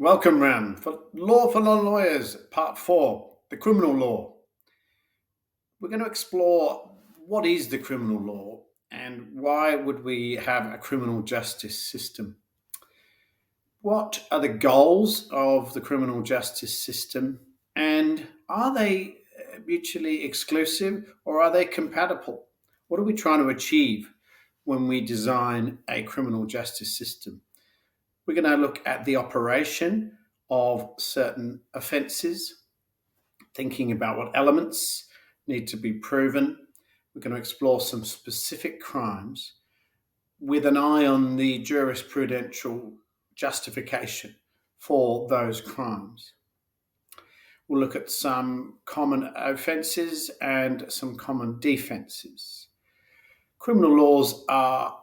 Welcome, Ram, for Law for Non-Lawyers, Part 4, the criminal law. We're going to explore what is the criminal law and why would we have a criminal justice system. What are the goals of the criminal justice system, and are they mutually exclusive or are they compatible? What are we trying to achieve when we design a criminal justice system? We're going to look at the operation of certain offences, thinking about what elements need to be proven. We're going to explore some specific crimes with an eye on the jurisprudential justification for those crimes. We'll look at some common offences and some common defences. Criminal laws are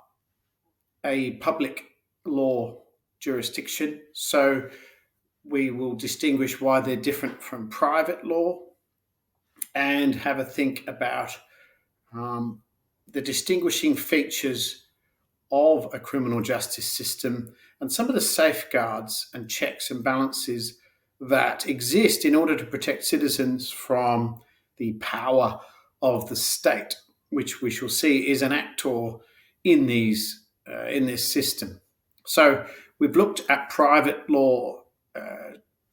a public law jurisdiction, so we will distinguish why they're different from private law and have a think about the distinguishing features of a criminal justice system and some of the safeguards and checks and balances that exist in order to protect citizens from the power of the state, which we shall see is an actor in this system. So we've looked at private law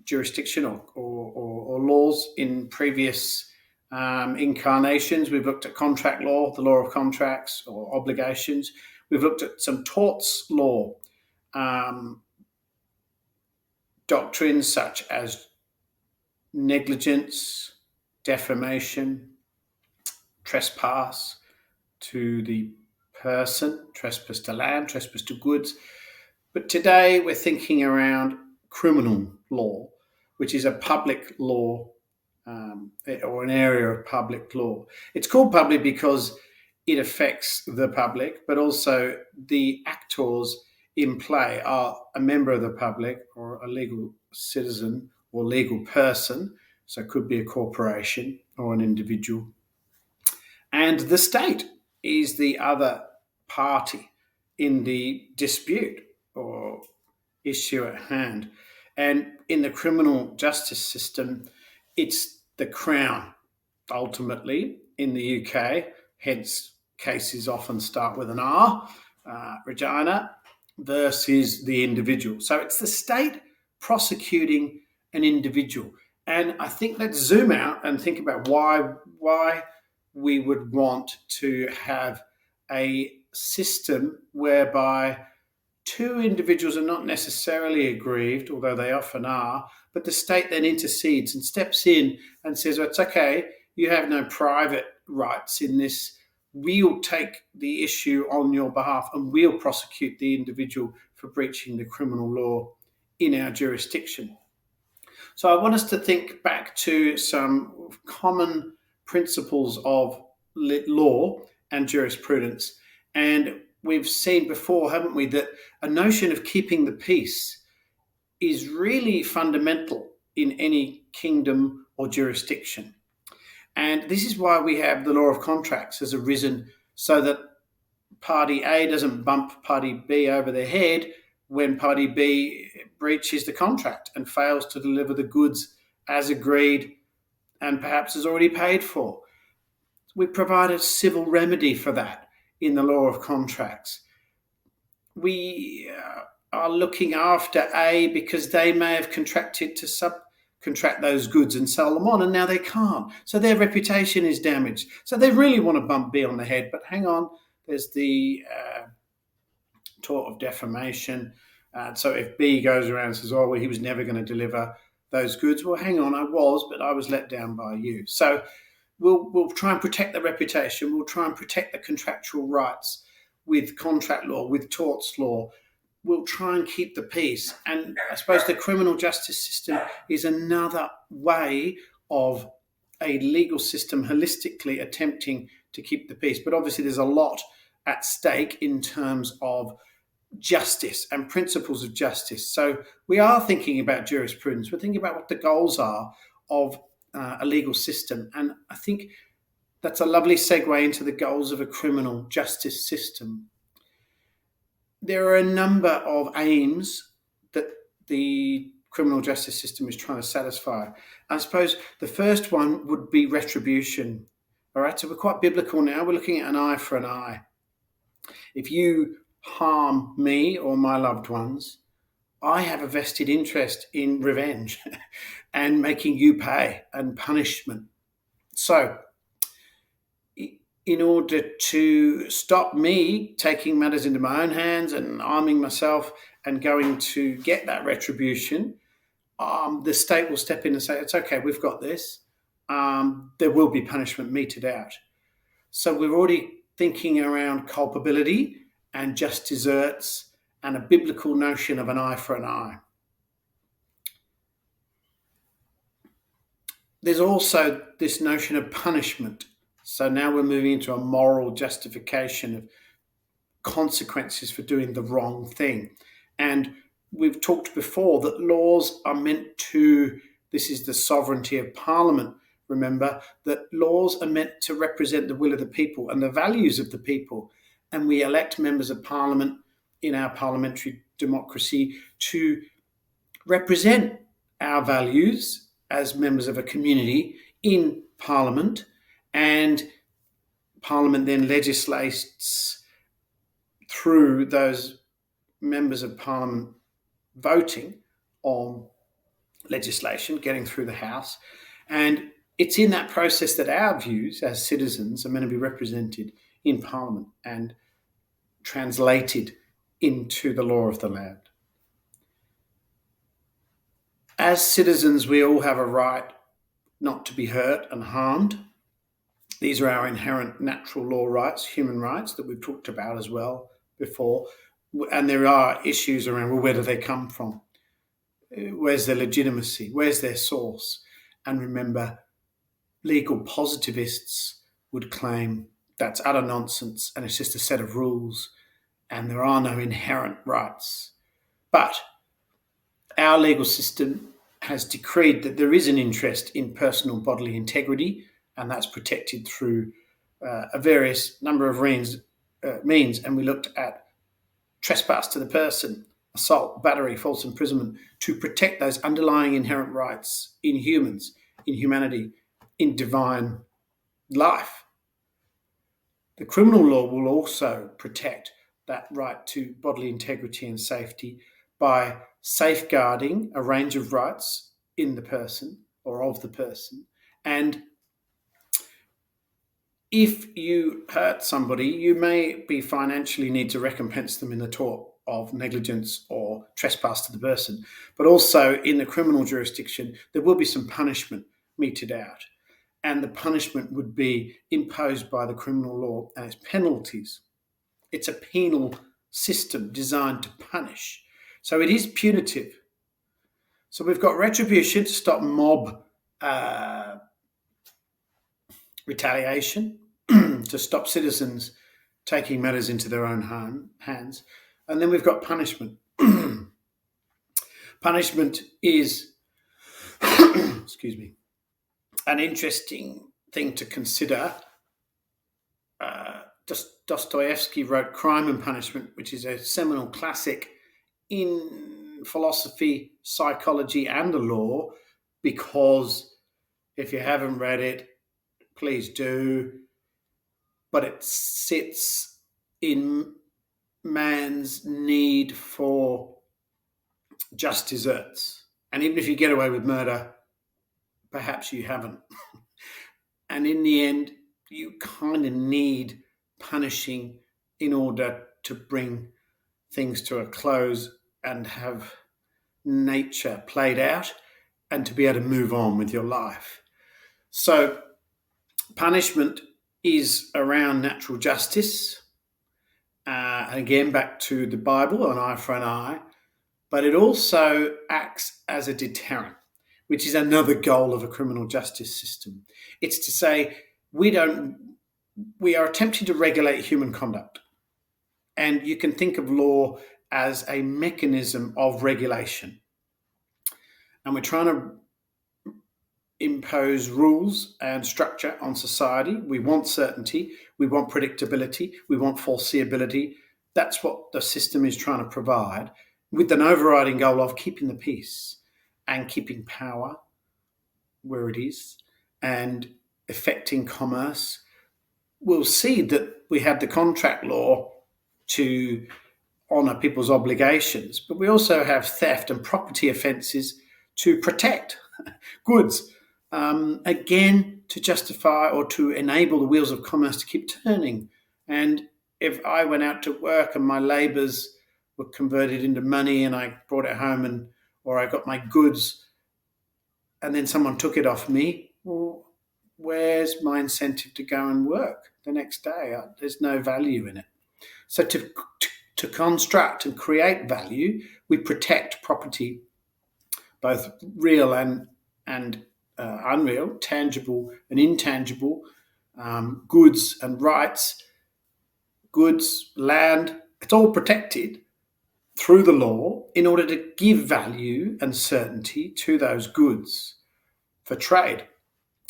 jurisdiction or laws in previous incarnations. We've looked at contract law, the law of contracts or obligations. We've looked at some torts law doctrines such as negligence, defamation, trespass to the person, trespass to land, trespass to goods. But today we're thinking around criminal law, which is a public law or an area of public law. It's called public because it affects the public, but also the actors in play are a member of the public or a legal citizen or legal person. So it could be a corporation or an individual. And the state is the other party in the dispute or issue at hand. And in the criminal justice system, it's the Crown, ultimately, in the UK, hence cases often start with an R, Regina, versus the individual. So it's the state prosecuting an individual. And I think let's zoom out and think about why we would want to have a system whereby two individuals are not necessarily aggrieved, although they often are, but the state then intercedes and steps in and says, well, it's okay, you have no private rights in this. We'll take the issue on your behalf and we'll prosecute the individual for breaching the criminal law in our jurisdiction. So I want us to think back to some common principles of law and jurisprudence. And we've seen before, haven't we, that a notion of keeping the peace is really fundamental in any kingdom or jurisdiction. And this is why we have the law of contracts has arisen, so that party A doesn't bump party B over the head when party B breaches the contract and fails to deliver the goods as agreed and perhaps is already paid for. We provide a civil remedy for that in the law of contracts. We are looking after A because they may have contracted to subcontract those goods and sell them on, and now they can't. So their reputation is damaged. So they really want to bump B on the head, but hang on, there's the tort of defamation. So if B goes around and says, oh, well, he was never going to deliver those goods. Well, hang on, I was, but I was let down by you. So we'll try and protect the reputation. We'll try and protect the contractual rights with contract law, with torts law. We'll try and keep the peace. And I suppose the criminal justice system is another way of a legal system holistically attempting to keep the peace. But obviously there's a lot at stake in terms of justice and principles of justice. So we are thinking about jurisprudence. We're thinking about what the goals are of a legal system. And I think that's a lovely segue into the goals of a criminal justice system. There are a number of aims that the criminal justice system is trying to satisfy. I suppose the first one would be retribution. All right, so we're quite biblical now. We're looking at an eye for an eye. If you harm me or my loved ones, I have a vested interest in revenge and making you pay and punishment. So, in order to stop me taking matters into my own hands and arming myself and going to get that retribution, the state will step in and say, it's okay, we've got this. There will be punishment meted out. So we're already thinking around culpability and just deserts and a biblical notion of an eye for an eye. There's also this notion of punishment. So now we're moving into a moral justification of consequences for doing the wrong thing. And we've talked before that laws are meant to, this is the sovereignty of Parliament, remember, that laws are meant to represent the will of the people and the values of the people. And we elect members of Parliament in our parliamentary democracy to represent our values as members of a community in Parliament. And Parliament then legislates through those members of Parliament voting on legislation, getting through the House. And it's in that process that our views as citizens are meant to be represented in Parliament and translated into the law of the land. As citizens, we all have a right not to be hurt and harmed. These are our inherent natural law rights, human rights that we've talked about as well before. And there are issues around, well, where do they come from? Where's their legitimacy? Where's their source? And remember, legal positivists would claim that's utter nonsense and it's just a set of rules and there are no inherent rights. But our legal system has decreed that there is an interest in personal bodily integrity, and that's protected through a various number of means. And we looked at trespass to the person, assault, battery, false imprisonment, to protect those underlying inherent rights in humans, in humanity, in divine life. The criminal law will also protect that right to bodily integrity and safety by safeguarding a range of rights in the person or of the person. And if you hurt somebody, you may be financially need to recompense them in the tort of negligence or trespass to the person. But also in the criminal jurisdiction, there will be some punishment meted out. And the punishment would be imposed by the criminal law and its penalties. It's a penal system designed to punish. So it is punitive. So we've got retribution to stop mob retaliation, to stop citizens taking matters into their own hands. And then we've got punishment. Punishment is, excuse me, an interesting thing to consider. Dostoevsky wrote Crime and Punishment, which is a seminal classic in philosophy, psychology, and the law, because if you haven't read it, please do. But it sits in man's need for just deserts. And even if you get away with murder, perhaps you haven't. And in the end, you kind of need punishing in order to bring things to a close and have nature played out and to be able to move on with your life. So punishment is around natural justice. And again, back to the Bible, an eye for an eye. But it also acts as a deterrent, which is another goal of a criminal justice system. It's to say we are attempting to regulate human conduct. And you can think of law as a mechanism of regulation. And we're trying to impose rules and structure on society. We want certainty. We want predictability. We want foreseeability. That's what the system is trying to provide, with an overriding goal of keeping the peace. and keeping power where it is and affecting commerce, we'll see that we have the contract law to honour people's obligations, but we also have theft and property offences to protect goods, again, to justify or to enable the wheels of commerce to keep turning. And if I went out to work and my labours were converted into money and I brought it home, or I got my goods and then someone took it off me, well, where's my incentive to go and work the next day? There's no value in it. So to construct and create value, we protect property, both real and unreal, tangible and intangible, goods and rights, goods, land. It's all protected through the law in order to give value and certainty to those goods for trade,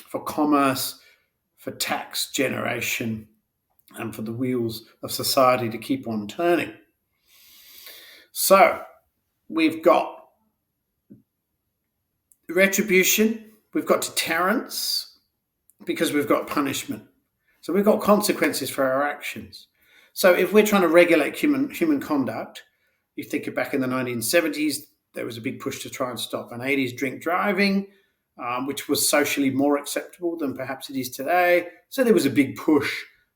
for commerce, for tax generation, and for the wheels of society to keep on turning. So we've got retribution, we've got deterrence, because we've got punishment. So we've got consequences for our actions. So if we're trying to regulate human conduct, you think back in the 1970s, there was a big push to try and stop an 80s drink driving, which was socially more acceptable than perhaps it is today. So there was a big push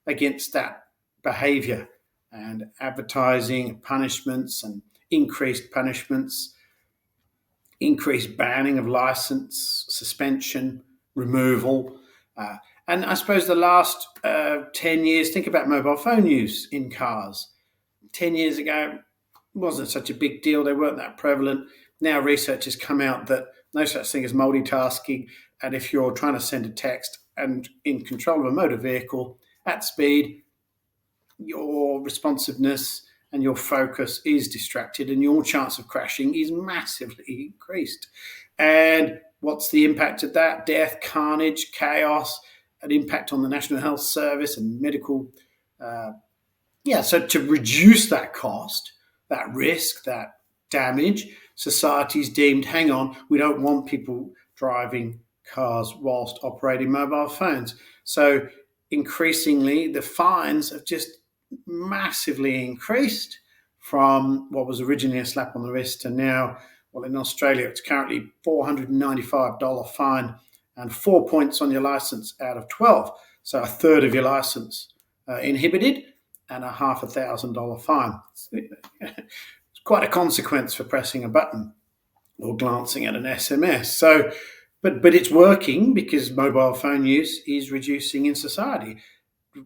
against that behaviour, and advertising, punishments and increased punishments, increased banning of licence, suspension, removal. And I suppose the last 10 years, think about mobile phone use in cars. 10 years ago, it wasn't such a big deal. They weren't that prevalent. Now research has come out that no such thing as multitasking. And if you're trying to send a text and in control of a motor vehicle at speed, your responsiveness and your focus is distracted and your chance of crashing is massively increased. And what's the impact of that? Death, carnage, chaos, an impact on the National Health Service and medical. So to reduce that cost, that risk, that damage, society's deemed, hang on, we don't want people driving cars whilst operating mobile phones. So increasingly, the fines have just massively increased from what was originally a slap on the wrist to now, well, in Australia, it's currently $495 fine and 4 points on your licence out of 12. So a third of your licence inhibited and a $500,000 fine. It's quite a consequence for pressing a button or glancing at an SMS. So, but it's working because mobile phone use is reducing in society.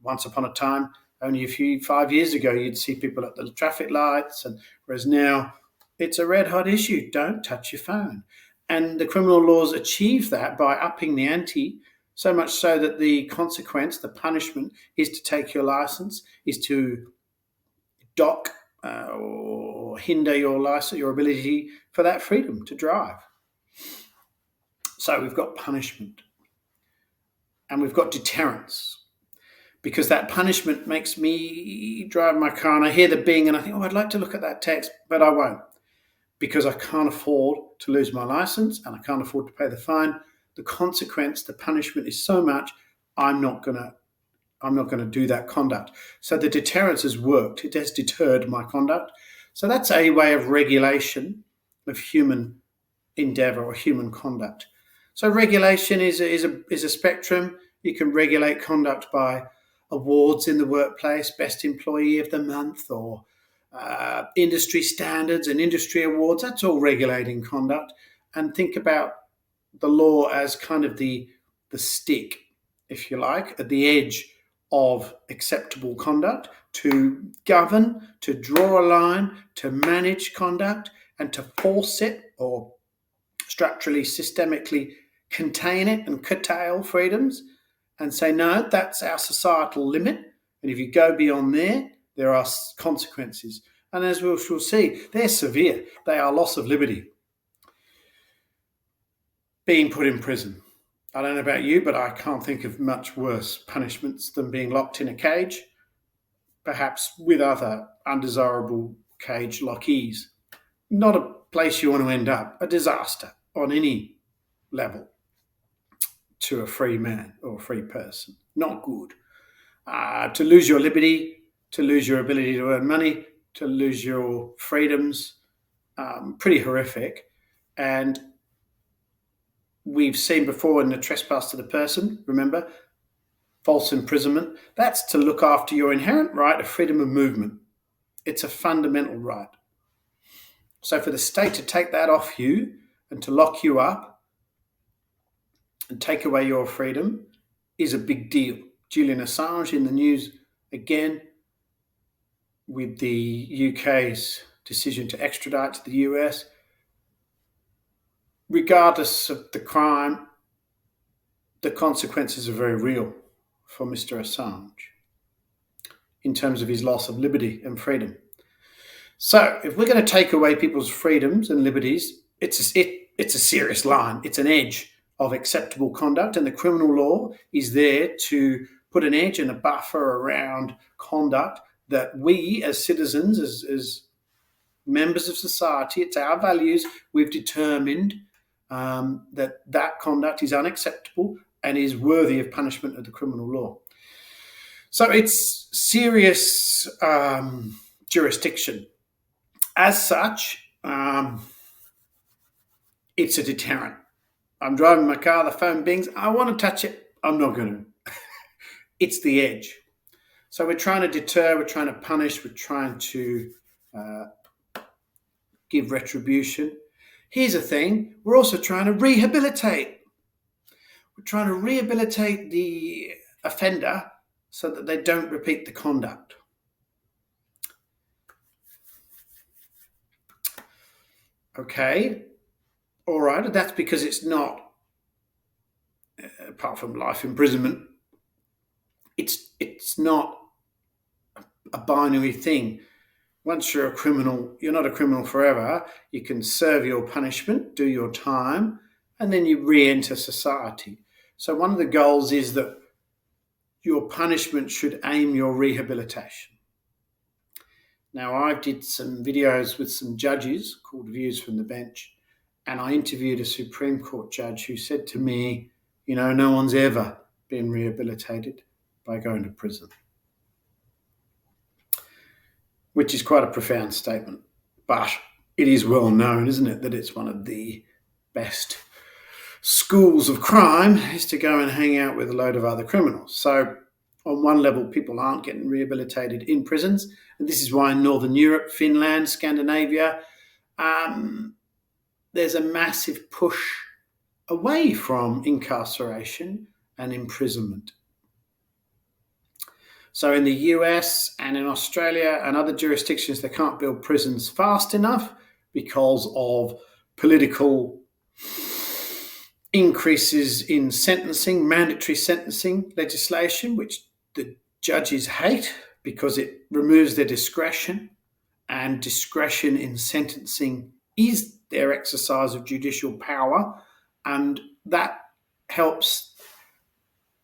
Once upon a time, only 5 years ago, you'd see people at the traffic lights, whereas now it's a red hot issue. Don't touch your phone. And the criminal laws achieve that by upping the ante, so much so that the consequence, the punishment, is to take your license, is to dock or hinder your license, your ability for that freedom to drive. So we've got punishment and we've got deterrence, because that punishment makes me drive my car and I hear the bing and I think, I'd like to look at that text, but I won't, because I can't afford to lose my license and I can't afford to pay the fine. The consequence, the punishment is so much, I'm not going to do that conduct. So the deterrence has worked. It has deterred my conduct. So that's a way of regulation of human endeavour or human conduct. So regulation is a spectrum. You can regulate conduct by awards in the workplace, best employee of the month, or industry standards and industry awards. That's all regulating conduct. And think about the law as kind of the stick, if you like, at the edge of acceptable conduct to govern, to draw a line, to manage conduct, and to force it or structurally, systemically contain it and curtail freedoms and say, no, that's our societal limit. And if you go beyond there are consequences. And as we shall see, they're severe. They are loss of liberty, being put in prison. I don't know about you, but I can't think of much worse punishments than being locked in a cage, perhaps with other undesirable cage lockees. Not a place you want to end up, a disaster. on any level to a free man or a free person. Not good. To lose your liberty, to lose your ability to earn money, to lose your freedoms, pretty horrific. And we've seen before in the trespass to the person, remember, false imprisonment, that's to look after your inherent right of freedom of movement. It's a fundamental right. So for the state to take that off you and to lock you up and take away your freedom is a big deal. Julian Assange in the news again with the UK's decision to extradite to the US. Regardless of the crime, the consequences are very real for Mr. Assange in terms of his loss of liberty and freedom. So if we're going to take away people's freedoms and liberties, it's a serious line. It's an edge of acceptable conduct, and the criminal law is there to put an edge and a buffer around conduct that we as citizens, as members of society, it's our values, we've determined that conduct is unacceptable and is worthy of punishment of the criminal law. So it's serious jurisdiction. As such, it's a deterrent. I'm driving my car, the phone bings, I want to touch it, I'm not going to. It's the edge. So we're trying to deter, we're trying to punish, we're trying to give retribution. Here's the thing, we're also trying to rehabilitate. We're trying to rehabilitate the offender so that they don't repeat the conduct. Okay, all right, that's because it's not, apart from life imprisonment, it's not a binary thing. Once you're a criminal, you're not a criminal forever. You can serve your punishment, do your time, and then you re-enter society. So one of the goals is that your punishment should aim your rehabilitation. Now, I did some videos with some judges called Views from the Bench, and I interviewed a Supreme Court judge who said to me, no one's ever been rehabilitated by going to prison, which is quite a profound statement. But it is well known, isn't it, that it's one of the best schools of crime is to go and hang out with a load of other criminals. So on one level, people aren't getting rehabilitated in prisons. And this is why in Northern Europe, Finland, Scandinavia, there's a massive push away from incarceration and imprisonment. So in the US and in Australia and other jurisdictions, they can't build prisons fast enough because of political increases in sentencing, mandatory sentencing legislation, which the judges hate because it removes their discretion, and discretion in sentencing is their exercise of judicial power, and that helps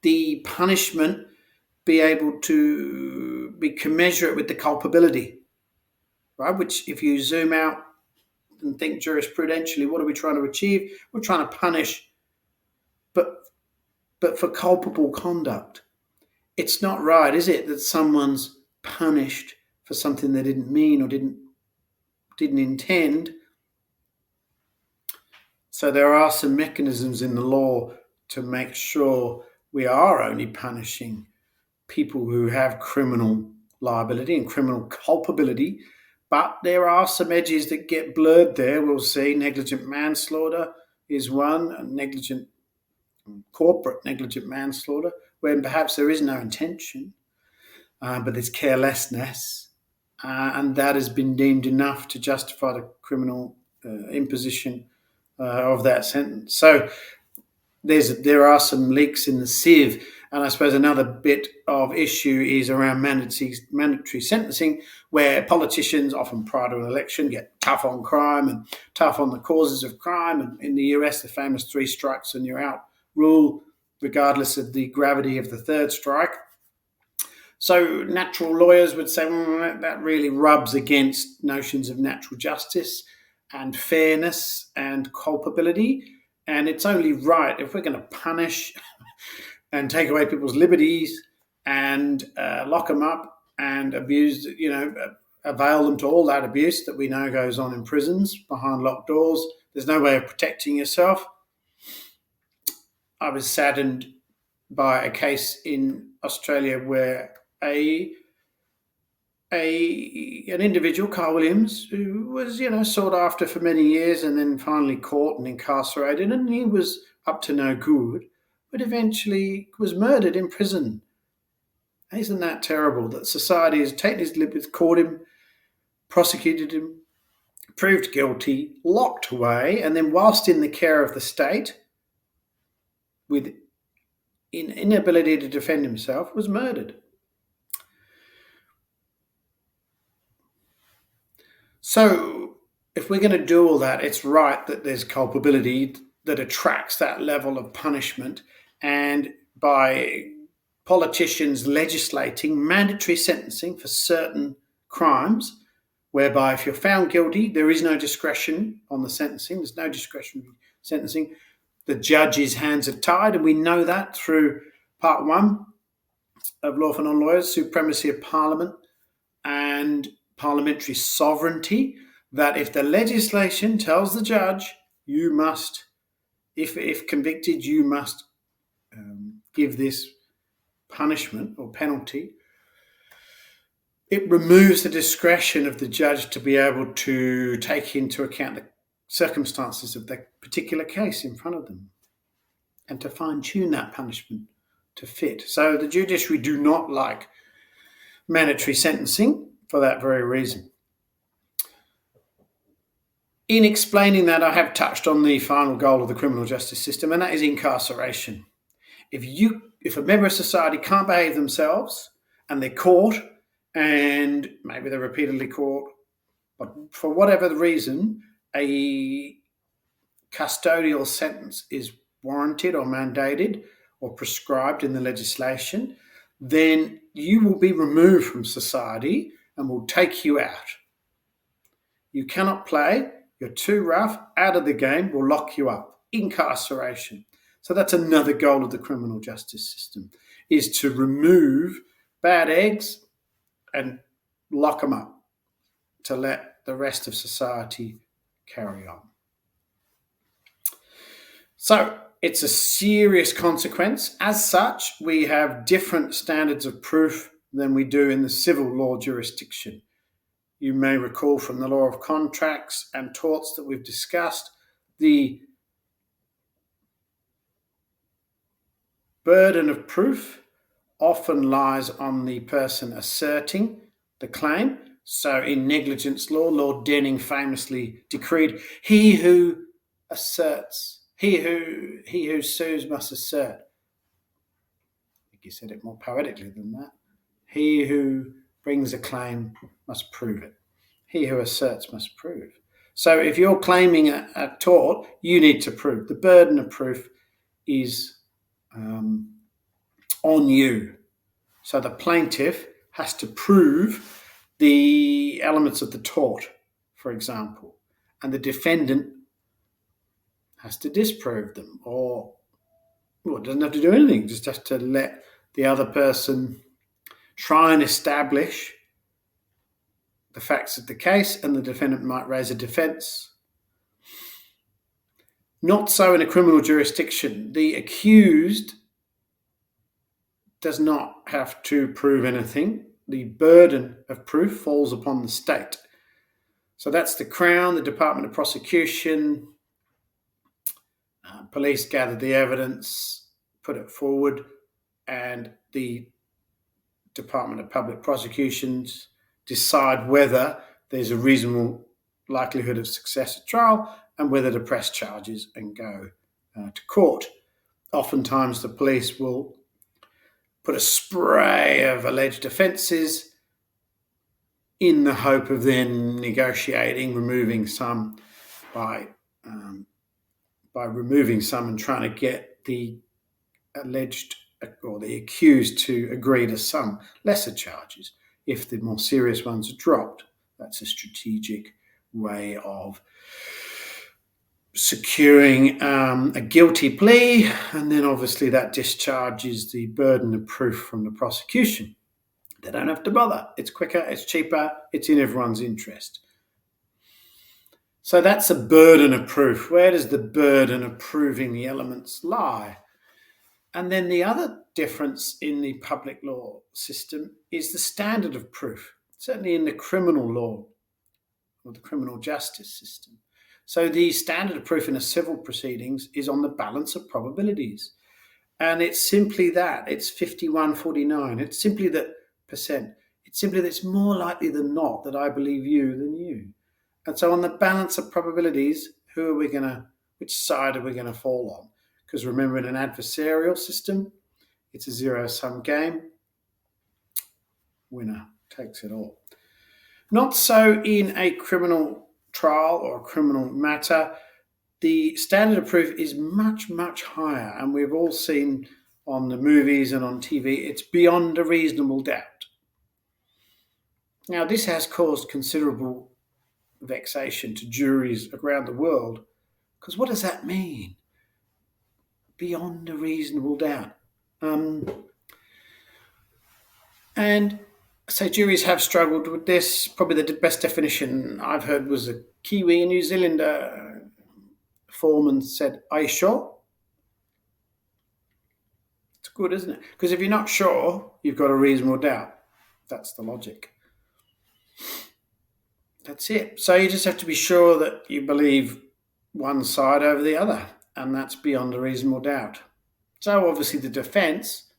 the punishment be able to be commensurate with the culpability, right? Which, if you zoom out and think jurisprudentially, what are we trying to achieve? We're trying to punish, but for culpable conduct. It's not right, is it, that someone's punished for something they didn't mean or didn't intend? So there are some mechanisms in the law to make sure we are only punishing people who have criminal liability and criminal culpability, but there are some edges that get blurred there. We'll see negligent manslaughter is one, and corporate negligent manslaughter, when perhaps there is no intention, but there's carelessness, and that has been deemed enough to justify the criminal imposition of that sentence. So there are some leaks in the sieve. And I suppose another bit of issue is around mandatory sentencing, where politicians, often prior to an election, get tough on crime and tough on the causes of crime. And in the US, the famous 3 strikes and you're out rule, regardless of the gravity of the 3rd strike. So natural lawyers would say, that really rubs against notions of natural justice. and fairness and culpability. And it's only right if we're going to punish and take away people's liberties and lock them up and abuse, avail them to all that abuse that we know goes on in prisons behind locked doors. There's no way of protecting yourself. I was saddened by a case in Australia where an individual, Carl Williams, who was, sought after for many years and then finally caught and incarcerated, and he was up to no good, but eventually was murdered in prison. Isn't that terrible that society has taken his liberties, caught him, prosecuted him, proved guilty, locked away, and then whilst in the care of the state, with inability to defend himself, was murdered. So if we're going to do all that, it's right that there's culpability that attracts that level of punishment, and by politicians legislating mandatory sentencing for certain crimes, whereby if you're found guilty, there is no discretion on the sentencing. There's no discretionary sentencing. The judge's hands are tied, and we know that through Part 1 of Law for Non-Lawyers, Supremacy of Parliament and Parliamentary Sovereignty, that if the legislation tells the judge, you must, if convicted, you must give this punishment or penalty, it removes the discretion of the judge to be able to take into account the circumstances of that particular case in front of them and to fine-tune that punishment to fit. So the judiciary do not like mandatory sentencing for that very reason. In explaining that, I have touched on the final goal of the criminal justice system, and that is incarceration. If a member of society can't behave themselves and they're caught, and maybe they're repeatedly caught, but for whatever the reason, a custodial sentence is warranted or mandated or prescribed in the legislation, then you will be removed from society and will take you out. You cannot play, you're too rough, out of the game, we'll lock you up. Incarceration. So that's another goal of the criminal justice system, is to remove bad eggs and lock them up to let the rest of society carry on. So it's a serious consequence. As such, we have different standards of proof than we do in the civil law jurisdiction. You may recall from the law of contracts and torts that we've discussed, the burden of proof often lies on the person asserting the claim. So in negligence law, Lord Denning famously decreed, he who sues must assert. I think he said it more poetically than that. He who brings a claim must prove it. He who asserts must prove. So if you're claiming a tort, you need to prove. The burden of proof is on you. So the plaintiff has to prove the elements of the tort, for example, and the defendant has to disprove them, or doesn't have to do anything, just has to let the other person try and establish the facts of the case, and the defendant might raise a defence. Not so in a criminal jurisdiction. The accused does not have to prove anything. The burden of proof falls upon the state. So that's the Crown, the Department of Prosecution. Police gather the evidence, put it forward, and the Department of Public Prosecutions decide whether there's a reasonable likelihood of success at trial and whether to press charges and go to court. Oftentimes the police will put a spray of alleged offences in the hope of then negotiating, removing some by removing some and trying to get the alleged or the accused to agree to some lesser charges. If the more serious ones are dropped, that's a strategic way of securing a guilty plea, and then obviously that discharges the burden of proof from the prosecution. They don't have to bother. It's quicker, it's cheaper, it's in everyone's interest. So that's a burden of proof. Where does the burden of proving the elements lie? And then the other difference in the public law system is the standard of proof, certainly in the criminal law or the criminal justice system. So the standard of proof in a civil proceedings is on the balance of probabilities. And it's simply that. It's 51-49. It's simply that percent. It's simply that it's more likely than not that I believe you than you. And so on the balance of probabilities, which side are we going to fall on? Because remember, in an adversarial system, it's a zero-sum game. Winner takes it all. Not so in a criminal trial or a criminal matter. The standard of proof is much, much higher. And we've all seen on the movies and on TV, it's beyond a reasonable doubt. Now, this has caused considerable vexation to juries around the world, because what does that mean? Beyond a reasonable doubt. And so juries have struggled with this. Probably the best definition I've heard was a Kiwi, a New Zealander foreman said, "Are you sure?" It's good, isn't it? Because if you're not sure, you've got a reasonable doubt. That's the logic. That's it. So you just have to be sure that you believe one side over the other, and that's beyond a reasonable doubt. So obviously the defence,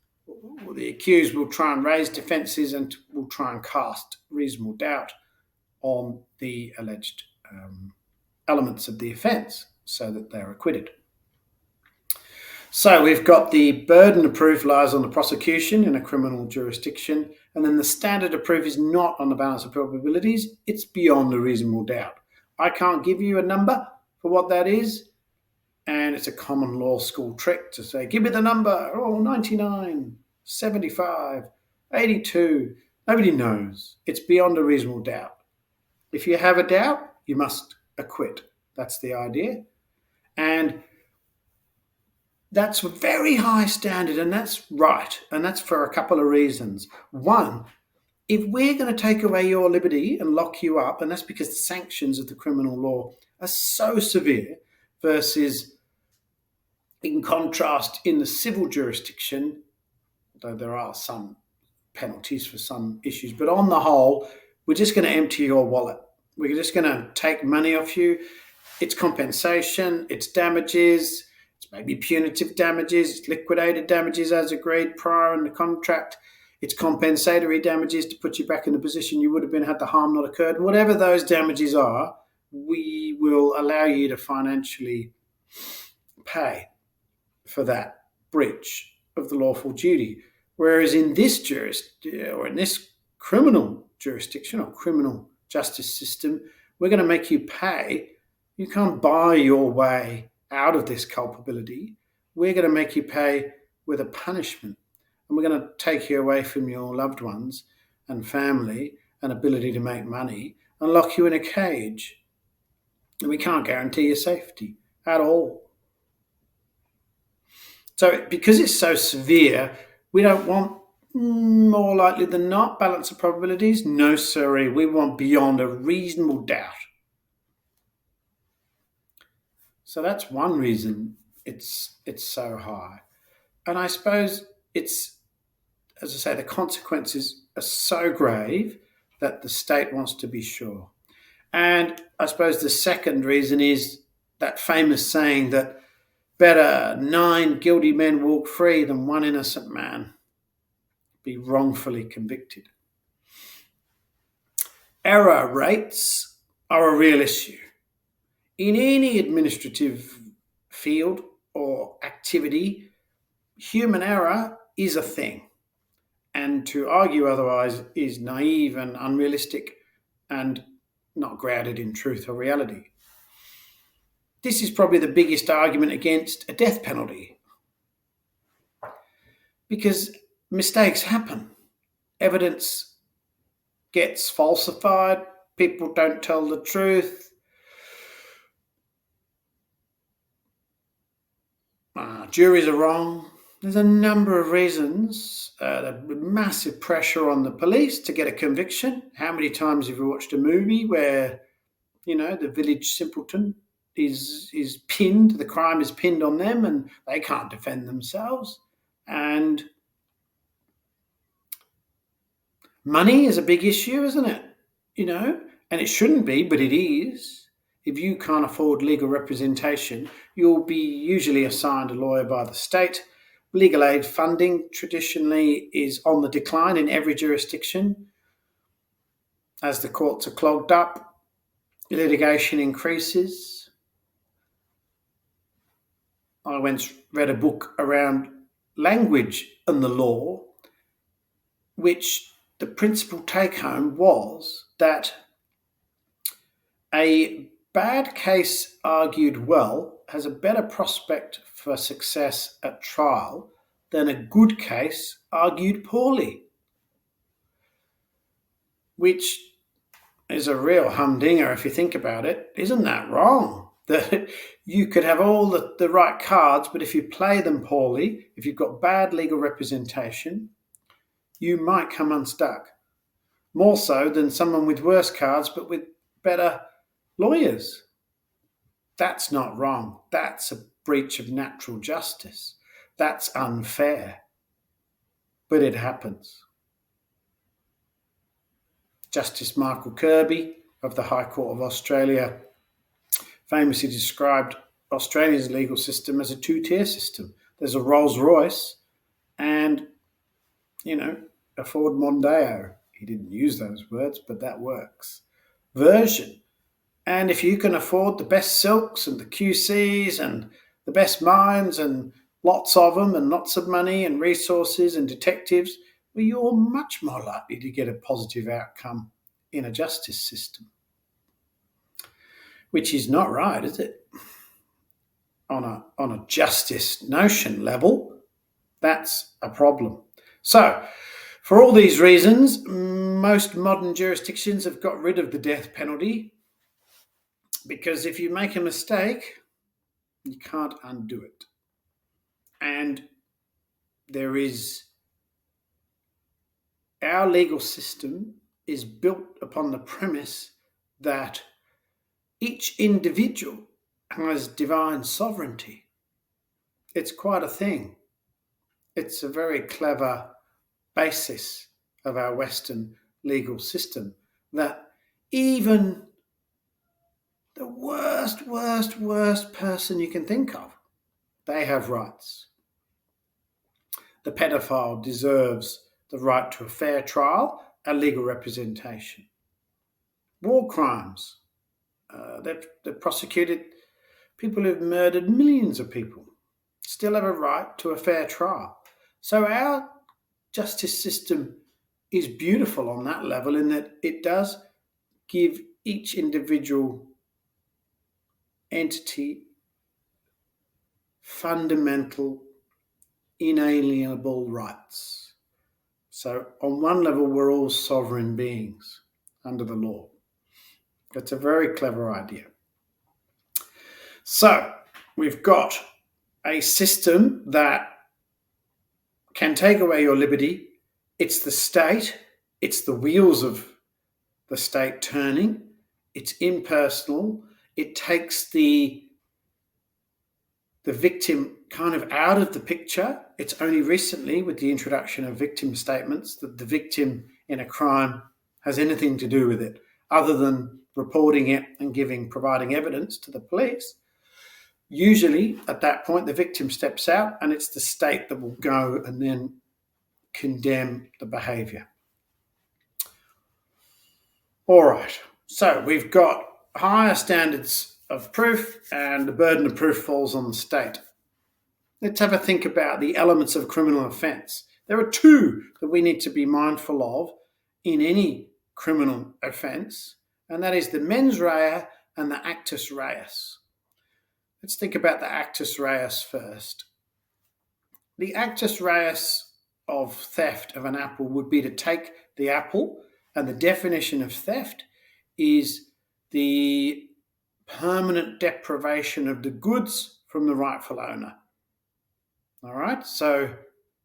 the accused will try and raise defences and will try and cast reasonable doubt on the alleged elements of the offence so that they're acquitted. So we've got the burden of proof lies on the prosecution in a criminal jurisdiction, and then the standard of proof is not on the balance of probabilities, it's beyond a reasonable doubt. I can't give you a number for what that is, and it's a common law school trick to say, give me the number, 99, 75, 82. Nobody knows. It's beyond a reasonable doubt. If you have a doubt, you must acquit. That's the idea. And that's a very high standard, and that's right. And that's for a couple of reasons. One, if we're going to take away your liberty and lock you up, and that's because the sanctions of the criminal law are so severe versus, in contrast, in the civil jurisdiction, though there are some penalties for some issues, but on the whole, we're just going to empty your wallet. We're just going to take money off you. It's compensation, it's damages, it's maybe punitive damages, it's liquidated damages as agreed prior in the contract, it's compensatory damages to put you back in the position you would have been had the harm not occurred. Whatever those damages are, we will allow you to financially pay for that breach of the lawful duty. Whereas in this in this criminal jurisdiction or criminal justice system, we're going to make you pay. You can't buy your way out of this culpability. We're going to make you pay with a punishment. And we're going to take you away from your loved ones and family and ability to make money and lock you in a cage. And we can't guarantee your safety at all. So because it's so severe, we don't want more likely than not balance of probabilities. No, sorry, we want beyond a reasonable doubt. So that's one reason it's so high. And I suppose it's, as I say, the consequences are so grave that the state wants to be sure. And I suppose the second reason is that famous saying that better 9 guilty men walk free than 1 innocent man be wrongfully convicted. Error rates are a real issue. In any administrative field or activity, human error is a thing. And to argue otherwise is naive and unrealistic and not grounded in truth or reality. This is probably the biggest argument against a death penalty. Because mistakes happen. Evidence gets falsified. people don't tell the truth, juries are wrong. There's a number of reasons. The massive pressure on the police to get a conviction. How many times have you watched a movie where, the village simpleton is pinned, the crime is pinned on them and they can't defend themselves? And money is a big issue, isn't it? And it shouldn't be, but it is. If you can't afford legal representation, you'll be usually assigned a lawyer by the state. Legal aid funding traditionally is on the decline in every jurisdiction. As the courts are clogged up, litigation increases. I once read a book around language and the law, which the principal take home was that a bad case argued well has a better prospect for success at trial than a good case argued poorly, which is a real humdinger if you think about it. Isn't that wrong? That you could have all the right cards, but if you play them poorly, if you've got bad legal representation, you might come unstuck. More so than someone with worse cards, but with better lawyers. That's not wrong. That's a breach of natural justice. That's unfair. But it happens. Justice Michael Kirby of the High Court of Australia famously described Australia's legal system as a two-tier system. There's a Rolls-Royce and, a Ford Mondeo. He didn't use those words, but that works. Version. And if you can afford the best silks and the QCs and the best minds and lots of them and lots of money and resources and detectives, well, you're much more likely to get a positive outcome in a justice system. Which is not right, is it? On a justice notion level, that's a problem. So, for all these reasons, most modern jurisdictions have got rid of the death penalty, because if you make a mistake, you can't undo it. And our legal system is built upon the premise that each individual has divine sovereignty. It's quite a thing. It's a very clever basis of our Western legal system, that even the worst person you can think of, they have rights. The pedophile deserves the right to a fair trial and legal representation. War crimes, they've prosecuted people who've murdered millions of people, still have a right to a fair trial. So our justice system is beautiful on that level, in that it does give each individual entity fundamental, inalienable rights. So on one level, we're all sovereign beings under the law. That's a very clever idea. So we've got a system that can take away your liberty. It's the state. It's the wheels of the state turning. It's impersonal. It takes the victim kind of out of the picture. It's only recently, with the introduction of victim statements, that the victim in a crime has anything to do with it, other than reporting it and providing evidence to the police. Usually, at that point, the victim steps out, and it's the state that will go and then condemn the behaviour. All right, so we've got higher standards of proof, and the burden of proof falls on the state. Let's have a think about the elements of a criminal offence. There are two that we need to be mindful of in any criminal offence, and that is the mens rea and the actus reus. Let's think about the actus reus first. The actus reus of theft of an apple would be to take the apple, and the definition of theft is the permanent deprivation of the goods from the rightful owner. All right, so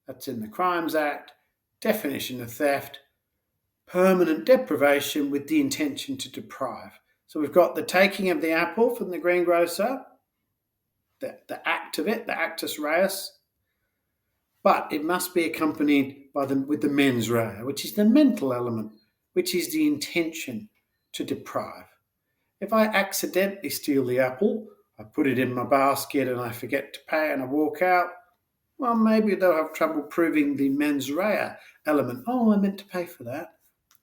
that's in the Crimes Act, definition of theft, permanent deprivation with the intention to deprive. So we've got the taking of the apple from the greengrocer, the act of it, the actus reus, but it must be accompanied with the mens rea, which is the mental element, which is the intention to deprive. If I accidentally steal the apple, I put it in my basket and I forget to pay and I walk out, well, maybe they'll have trouble proving the mens rea element. Oh, I meant to pay for that.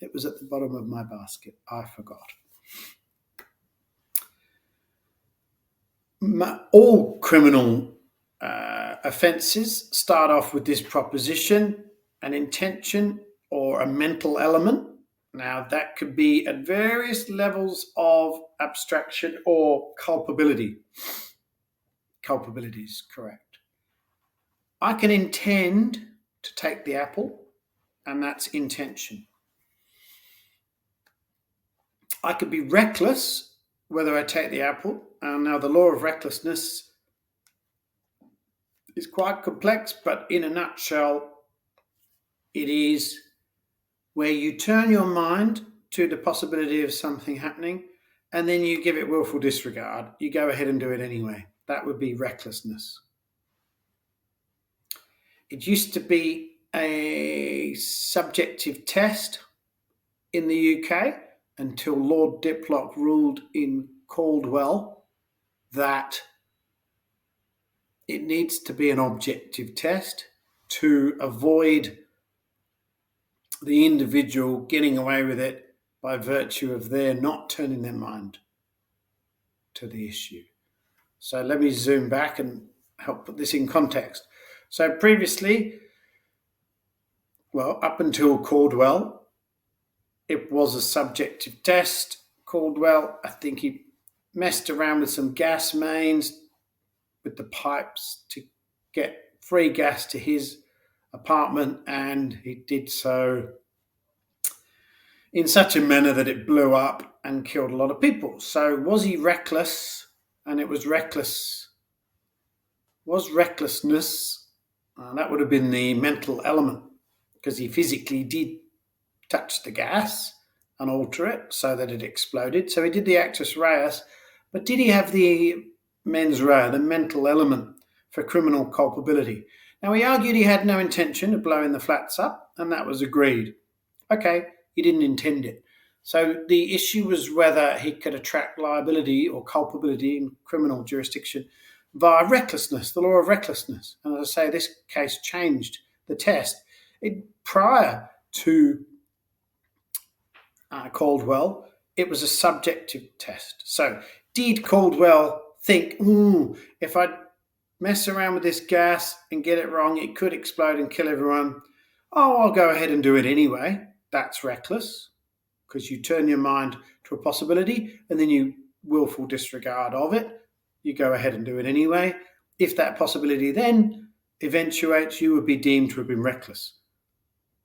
It was at the bottom of my basket. I forgot. All criminal offences start off with this proposition, an intention or a mental element. Now, that could be at various levels of abstraction or culpability. Culpability is correct. I can intend to take the apple, and that's intention. I could be reckless whether I take the apple. Now, the law of recklessness is quite complex, but in a nutshell, it is where you turn your mind to the possibility of something happening and then you give it willful disregard. You go ahead and do it anyway. That would be recklessness. It used to be a subjective test in the UK until Lord Diplock ruled in Caldwell that it needs to be an objective test to avoid the individual getting away with it by virtue of their not turning their mind to the issue. So let me zoom back and help put this in context. So previously, well, up until Caldwell, it was a subjective test. Caldwell, I think he messed around with some gas mains with the pipes to get free gas to his apartment, and he did so in such a manner that it blew up and killed a lot of people. So was he reckless? And it was reckless. Was recklessness, that would have been the mental element, because he physically did touch the gas and alter it so that it exploded. So he did the actus reus, but did he have the mens rea, the mental element for criminal culpability? Now, he argued he had no intention of blowing the flats up, and that was agreed. Okay, he didn't intend it. So the issue was whether he could attract liability or culpability in criminal jurisdiction via recklessness, the law of recklessness. And as I say, this case changed the test. Prior to Caldwell, it was a subjective test. So did Caldwell think, if I mess around with this gas and get it wrong, it could explode and kill everyone? Oh, I'll go ahead and do it anyway. That's reckless, because you turn your mind to a possibility and then you willful disregard of it. You go ahead and do it anyway. If that possibility then eventuates, you would be deemed to have been reckless.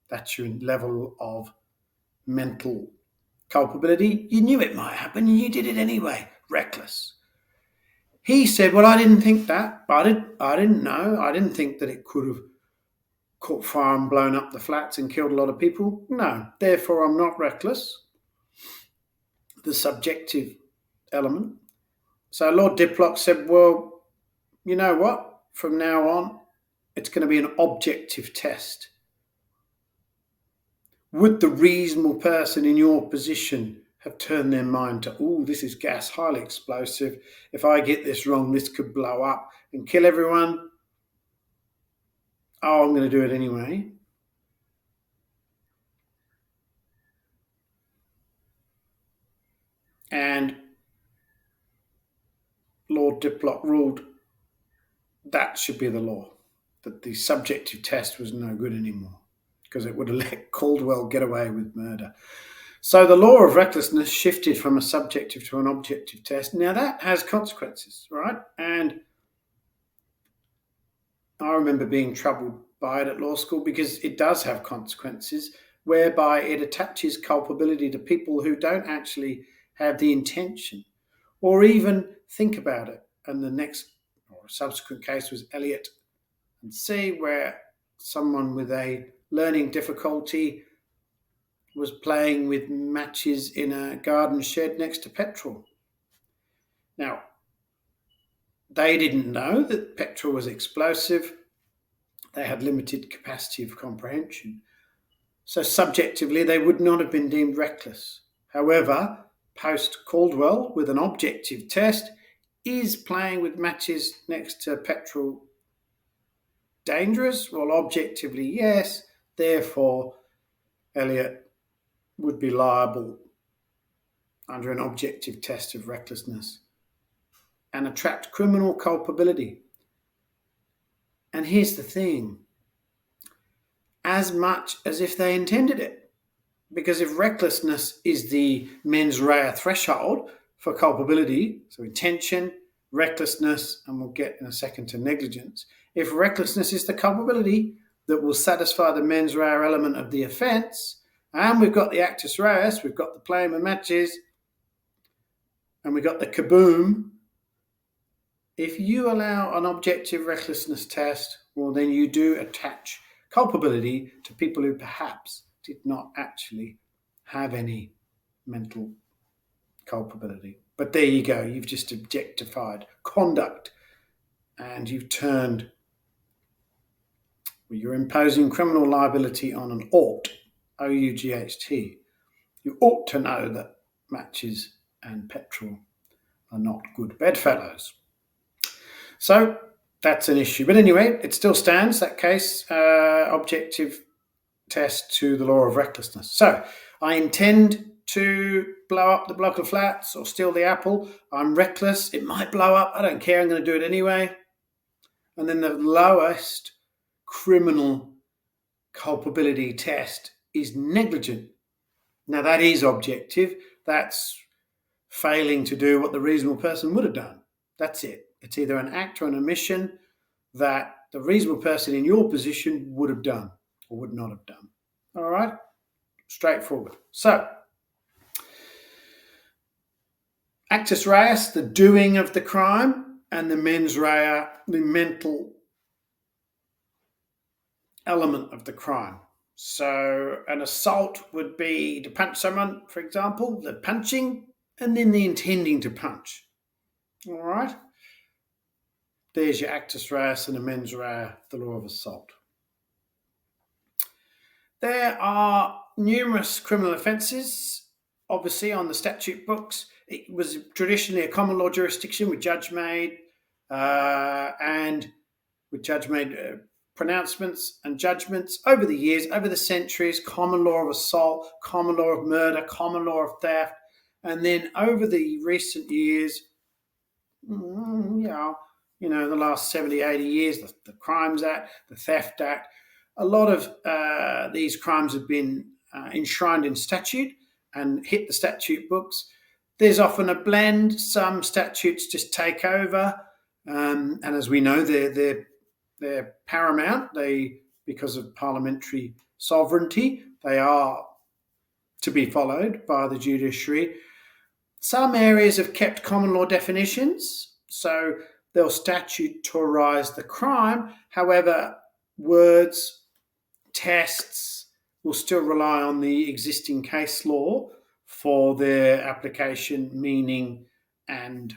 That's your level of mental culpability. You knew it might happen and you did it anyway. Reckless. He said, well, I didn't think that. I didn't know. I didn't think that it could have caught fire and blown up the flats and killed a lot of people. No, therefore I'm not reckless. The subjective element. So Lord Diplock said, well, you know what? From now on, it's going to be an objective test. Would the reasonable person in your position have turned their mind to, this is gas, highly explosive. If I get this wrong, this could blow up and kill everyone. Oh, I'm going to do it anyway. And Lord Diplock ruled that should be the law, that the subjective test was no good anymore, because it would have let Caldwell get away with murder. So the law of recklessness shifted from a subjective to an objective test. Now that has consequences, right? And I remember being troubled by it at law school because it does have consequences whereby it attaches culpability to people who don't actually have the intention or even think about it. And the next or subsequent case was Elliot and C, where someone with a learning difficulty was playing with matches in a garden shed next to petrol. Now, they didn't know that petrol was explosive. They had limited capacity of comprehension. So subjectively, they would not have been deemed reckless. However, post-Caldwell, with an objective test, is playing with matches next to petrol dangerous? Well, objectively, yes. Therefore, Elliot would be liable under an objective test of recklessness and attract criminal culpability. And here's the thing, as much as if they intended it. Because if recklessness is the mens rea threshold for culpability, so intention, recklessness, and we'll get in a second to negligence, if recklessness is the culpability that will satisfy the mens rea element of the offence, and we've got the Actus Reus, we've got the playing with matches, and we've got the kaboom, if you allow an objective recklessness test, well, then you do attach culpability to people who perhaps did not actually have any mental culpability. But there you go, you've just objectified conduct and you've turned, you're imposing criminal liability on an ought, O-U-G-H-T. You ought to know that matches and petrol are not good bedfellows. So that's an issue. But anyway, it still stands, that case, objective test to the law of recklessness. So I intend to blow up the block of flats or steal the apple. I'm reckless. It might blow up. I don't care. I'm going to do it anyway. And then the lowest criminal culpability test is negligent. Now that is objective. That's failing to do what the reasonable person would have done. That's it. It's either an act or an omission that the reasonable person in your position would have done or would not have done. All right? Straightforward. So, Actus Reus, the doing of the crime, and the mens rea, the mental element of the crime. So, an assault would be to punch someone, for example, the punching, and then the intending to punch. All right? There's your Actus Reus and the mens rea, the law of assault. There are numerous criminal offences, obviously, on the statute books. It was traditionally a common law jurisdiction with judge-made and with judge-made pronouncements and judgments over the years, over the centuries, common law of assault, common law of murder, common law of theft, and then over the recent years, the last 70, 80 years, the Crimes Act, the Theft Act, a lot of these crimes have been enshrined in statute and hit the statute books. There's often a blend. Some statutes just take over, and as we know, they're paramount. Because of parliamentary sovereignty, they are to be followed by the judiciary. Some areas have kept common law definitions, so they'll statutarise the crime. However, words, tests will still rely on the existing case law for their application, meaning, and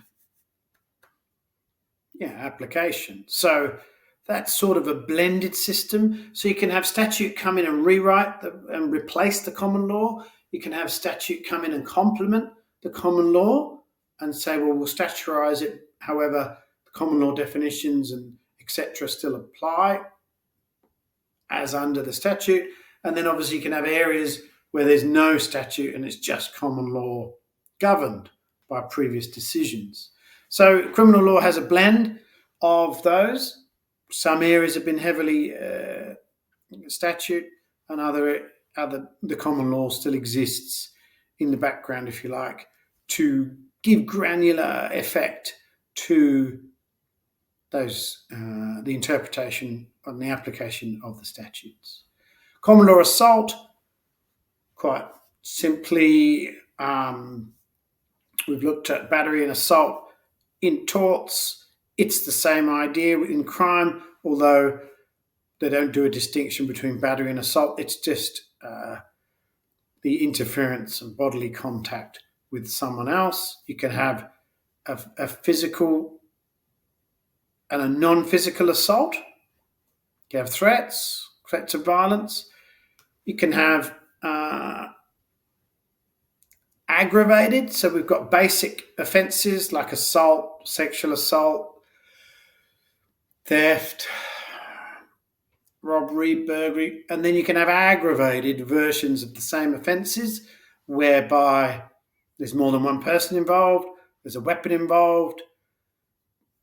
application. So that's sort of a blended system. So you can have statute come in and rewrite and replace the common law. You can have statute come in and complement the common law and say, well, we'll statutarise it. However, the common law definitions and etc. still apply as under the statute. And then obviously you can have areas where there's no statute and it's just common law governed by previous decisions. So criminal law has a blend of those. Some areas have been heavily statute, and the common law still exists in the background, if you like, to give granular effect to those the interpretation and the application of the statutes. Common law assault quite simply, we've looked at battery and assault in torts. It's the same idea in crime, although they don't do a distinction between battery and assault. It's just the interference and bodily contact with someone else. You can have a physical and a non-physical assault. You have threats of violence. You can have aggravated. So we've got basic offences like assault, sexual assault, theft, robbery, burglary, and then you can have aggravated versions of the same offences whereby there's more than one person involved, there's a weapon involved.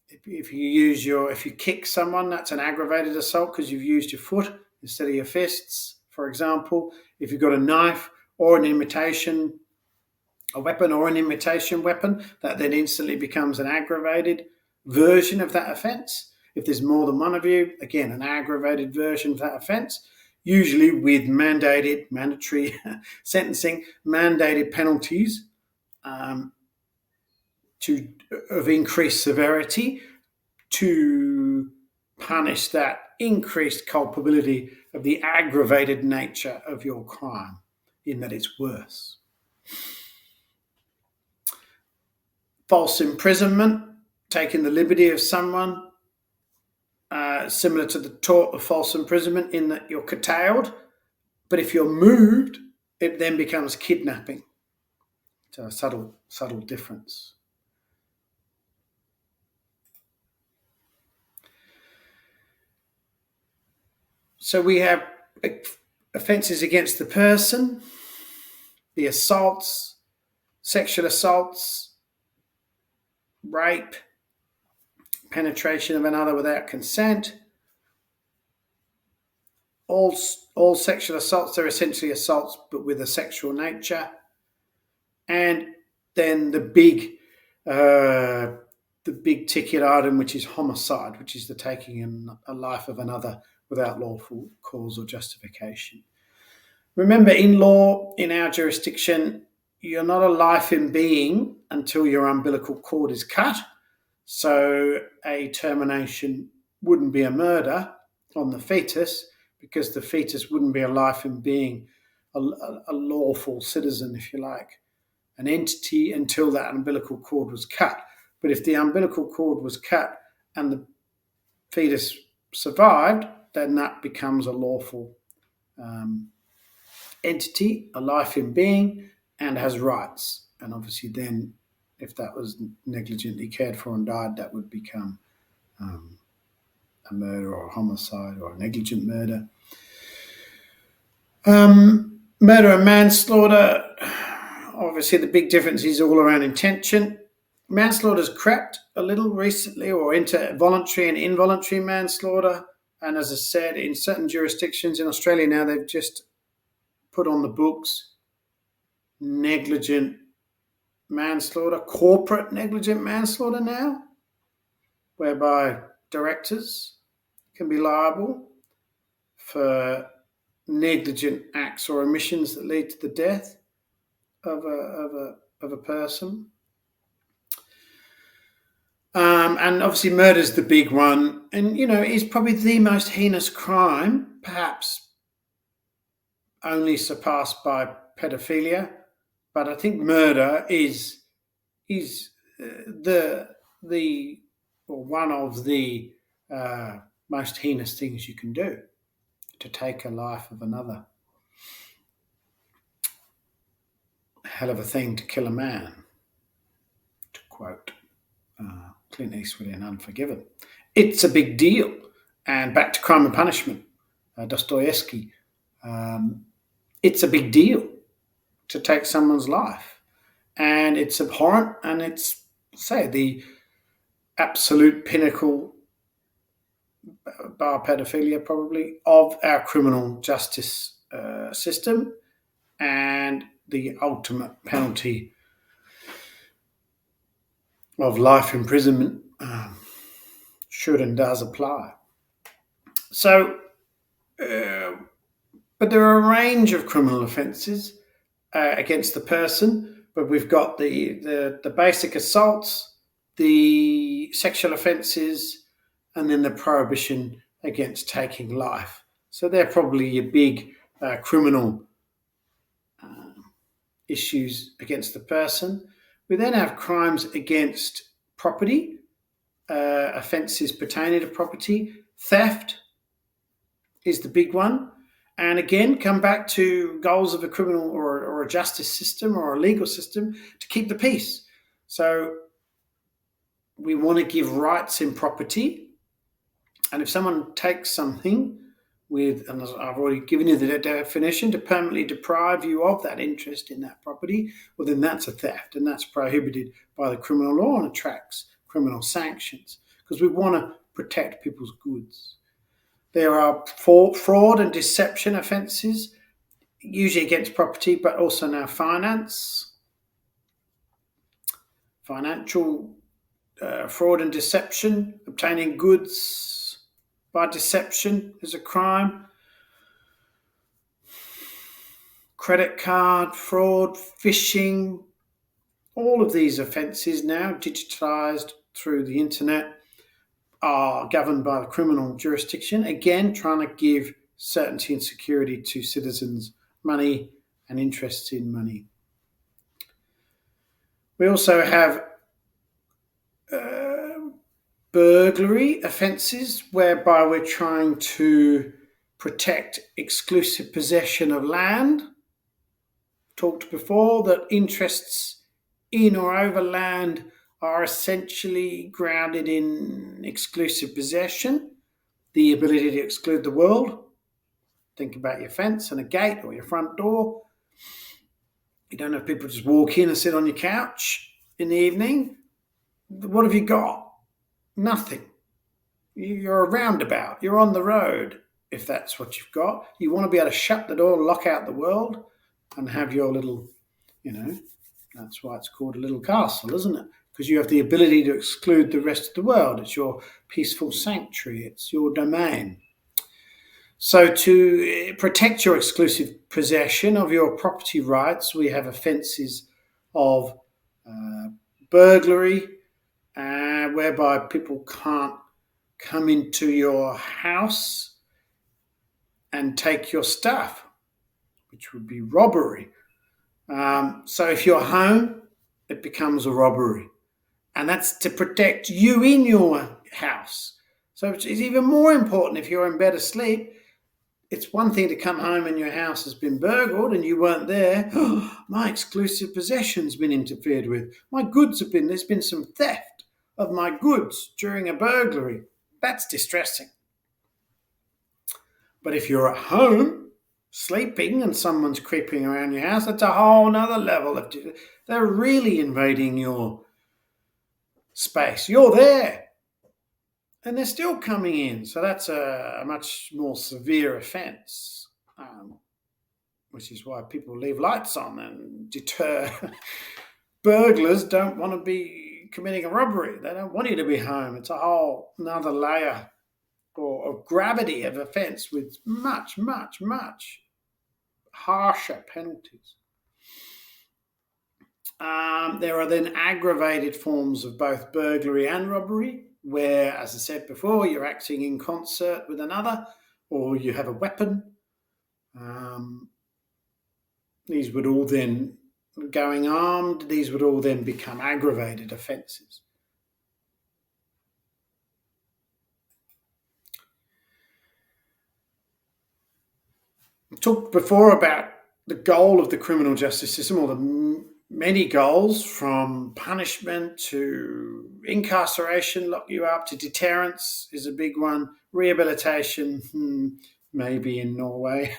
If you kick someone, that's an aggravated assault because you've used your foot instead of your fists, for example. If you've got a knife or a weapon or an imitation weapon, that then instantly becomes an aggravated version of that offence. If there's more than one of you, again, an aggravated version of that offence, usually with mandatory sentencing, mandated penalties of increased severity to punish that increased culpability of the aggravated nature of your crime, in that it's worse. False imprisonment, taking the liberty of someone, similar to the tort of false imprisonment in that you're curtailed, but if you're moved, it then becomes kidnapping. So a subtle difference. So we have offences against the person, the assaults, sexual assaults, rape, penetration of another without consent. All sexual assaults are essentially assaults but with a sexual nature. And then the big ticket item, which is homicide, which is the taking a life of another without lawful cause or justification. Remember, in law, in our jurisdiction, you're not a life in being until your umbilical cord is cut. So a termination wouldn't be a murder on the fetus because the fetus wouldn't be a life in being, a lawful citizen, if you like, an entity until that umbilical cord was cut. But if the umbilical cord was cut and the fetus survived, then that becomes a lawful entity, a life in being, and has rights. And obviously then, if that was negligently cared for and died, that would become a murder or a homicide or a negligent murder. Murder and manslaughter, obviously the big difference is all around intention. Manslaughter's crept a little recently, or into voluntary and involuntary manslaughter. And as I said, in certain jurisdictions in Australia now, they've just put on the books negligent manslaughter, corporate negligent manslaughter now, whereby directors can be liable for negligent acts or omissions that lead to the death of a person. And obviously murder's the big one, and is probably the most heinous crime, perhaps only surpassed by pedophilia. But I think murder is one of the most heinous things you can do, to take a life of another. A hell of a thing to kill a man, to quote Clint Eastwood in Unforgiven. It's a big deal. And back to Crime and Punishment, Dostoevsky. It's a big deal to take someone's life. And it's abhorrent, and it's, the absolute pinnacle, bar pedophilia probably, of our criminal justice system, and the ultimate penalty of life imprisonment should and does apply. So, but there are a range of criminal offences. against the person, but we've got the basic assaults, the sexual offences, and then the prohibition against taking life. So they're probably your big criminal issues against the person. We then have crimes against property, offences pertaining to property. Theft is the big one. And again, come back to goals of a criminal or a justice system or a legal system to keep the peace. So we want to give rights in property. And if someone takes something with, and I've already given you the definition, to permanently deprive you of that interest in that property, well, then that's a theft, and that's prohibited by the criminal law and attracts criminal sanctions because we want to protect people's goods. There are fraud and deception offences, usually against property, but also now finance. Financial fraud and deception, obtaining goods by deception is a crime. Credit card fraud, phishing, all of these offences now digitalised through the internet are governed by the criminal jurisdiction, again trying to give certainty and security to citizens, money and interests in money. We also have burglary offences, whereby we're trying to protect exclusive possession of land. Talked before that interests in or over land are essentially grounded in exclusive possession, the ability to exclude the world. Think about your fence and a gate or your front door. You don't have people just walk in and sit on your couch in the evening. What have you got? Nothing. You're a roundabout. You're on the road, if that's what you've got. You want to be able to shut the door, lock out the world, and have your little, that's why it's called a little castle, isn't it? Because you have the ability to exclude the rest of the world. It's your peaceful sanctuary. It's your domain. So to protect your exclusive possession of your property rights, we have offences of burglary, whereby people can't come into your house and take your stuff, which would be robbery. So if you're home, it becomes a robbery. And that's to protect you in your house. So it's even more important if you're in bed asleep. It's one thing to come home and your house has been burgled and you weren't there. My exclusive possession's been interfered with. My goods there's been some theft of my goods during a burglary. That's distressing. But if you're at home, sleeping, and someone's creeping around your house, that's a whole nother level of... They're really invading your space. You're there. And they're still coming in. So that's a much more severe offence, which is why people leave lights on and deter. Burglars don't want to be committing a robbery. They don't want you to be home. It's a whole another layer or gravity of offence with much, much, much harsher penalties. There are then aggravated forms of both burglary and robbery, where, as I said before, you're acting in concert with another, or you have a weapon. These would all then, going armed, these would all then become aggravated offences. I talked before about the goal of the criminal justice system, or the many goals, from punishment to incarceration, lock you up, to deterrence is a big one, rehabilitation, maybe in Norway.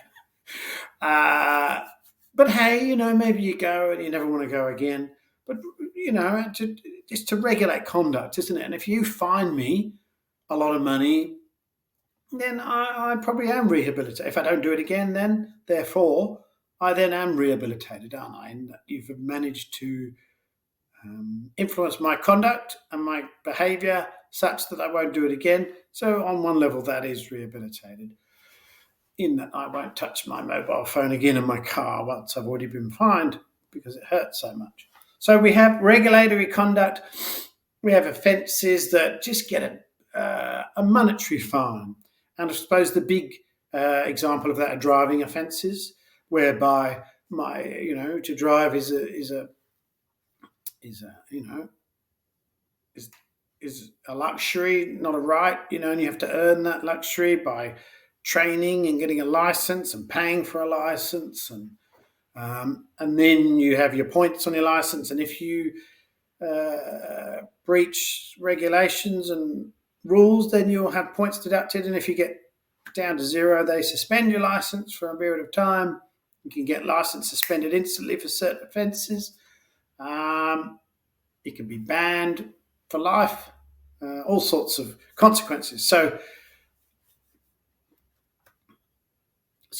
But hey, maybe you go and you never want to go again. But, just to regulate conduct, isn't it? And if you fine me a lot of money, then I probably am rehabilitated. If I don't do it again, then therefore I then am rehabilitated, aren't I? And you've managed to influence my conduct and my behaviour such that I won't do it again. So on one level, that is rehabilitated. in that I won't touch my mobile phone again in my car once I've already been fined because it hurts so much. So we have regulatory conduct. We have offences that just get a monetary fine. And I suppose the big example of that are driving offences, whereby to drive is a luxury, not a right, and you have to earn that luxury by training and getting a license and paying for a license, and then you have your points on your license, and if you breach regulations and rules, then you'll have points deducted, and if you get down to zero, they suspend your license for a period of time. You can get license suspended instantly for certain offences. You can be banned for life, all sorts of consequences. So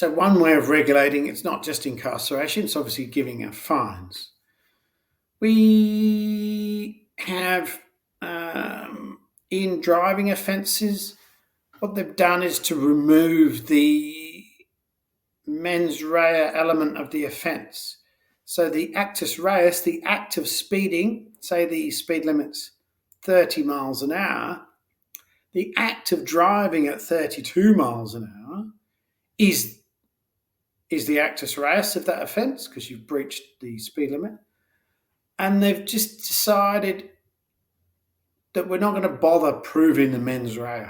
one way of regulating, it's not just incarceration, it's obviously giving out fines. We have, in driving offences, what they've done is to remove the mens rea element of the offence. So the actus reus, the act of speeding, say the speed limit's 30 miles an hour, the act of driving at 32 miles an hour is the actus reus of that offence because you've breached the speed limit. And they've just decided that we're not going to bother proving the mens rea,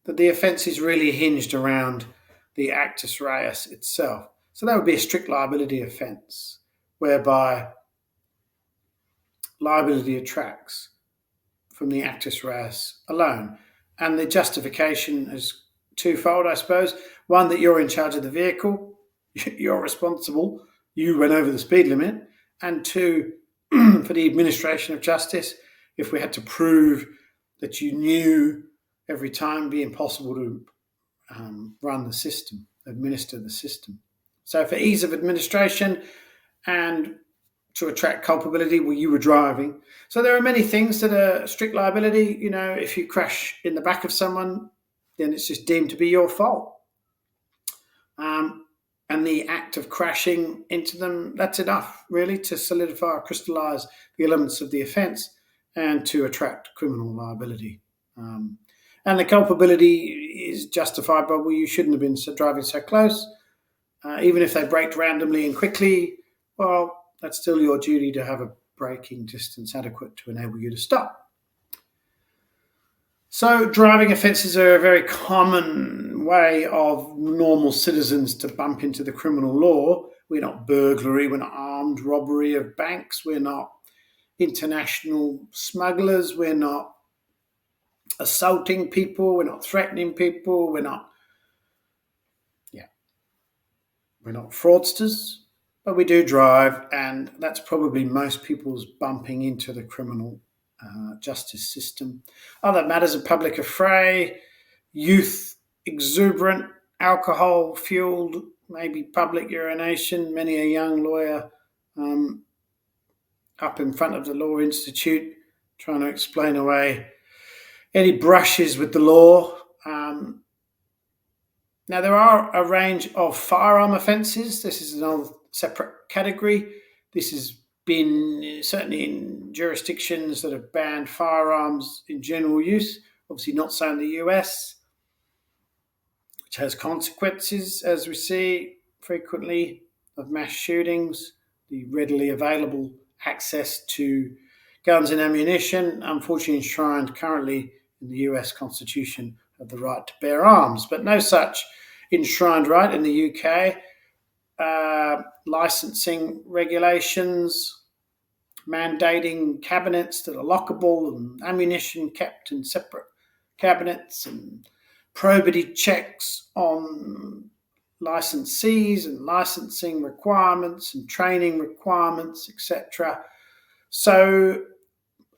that the offence is really hinged around the actus reus itself. So that would be a strict liability offence, whereby liability attracts from the actus reus alone. And the justification is twofold, I suppose. One, that you're in charge of the vehicle, you're responsible, you went over the speed limit. And two, for the administration of justice, if we had to prove that you knew every time, it'd be impossible to run the system, administer the system. So for ease of administration and to attract culpability, well, you were driving. So there are many things that are strict liability. If you crash in the back of someone, then it's just deemed to be your fault. And the act of crashing into them, that's enough, really, to solidify or crystallise the elements of the offence and to attract criminal liability. And the culpability is justified by, well, you shouldn't have been driving so close. Even if they braked randomly and quickly, well, that's still your duty to have a braking distance adequate to enable you to stop. So driving offences are a very common way of normal citizens to bump into the criminal law. We're not burglary, we're not armed robbery of banks, we're not international smugglers, we're not assaulting people, we're not threatening people, we're not fraudsters, but we do drive, and that's probably most people's bumping into the criminal justice system. Other matters of public affray, youth exuberant, alcohol-fueled, maybe public urination. Many a young lawyer up in front of the Law Institute trying to explain away any brushes with the law. Now, there are a range of firearm offences. This is another separate category. This has been certainly in jurisdictions that have banned firearms in general use, obviously not so in the US, which has consequences, as we see frequently, of mass shootings, the readily available access to guns and ammunition, unfortunately enshrined currently in the US Constitution of the right to bear arms, but no such enshrined right in the UK. Licensing regulations, mandating cabinets that are lockable and ammunition kept in separate cabinets, and probity checks on licensees and licensing requirements and training requirements, etc. So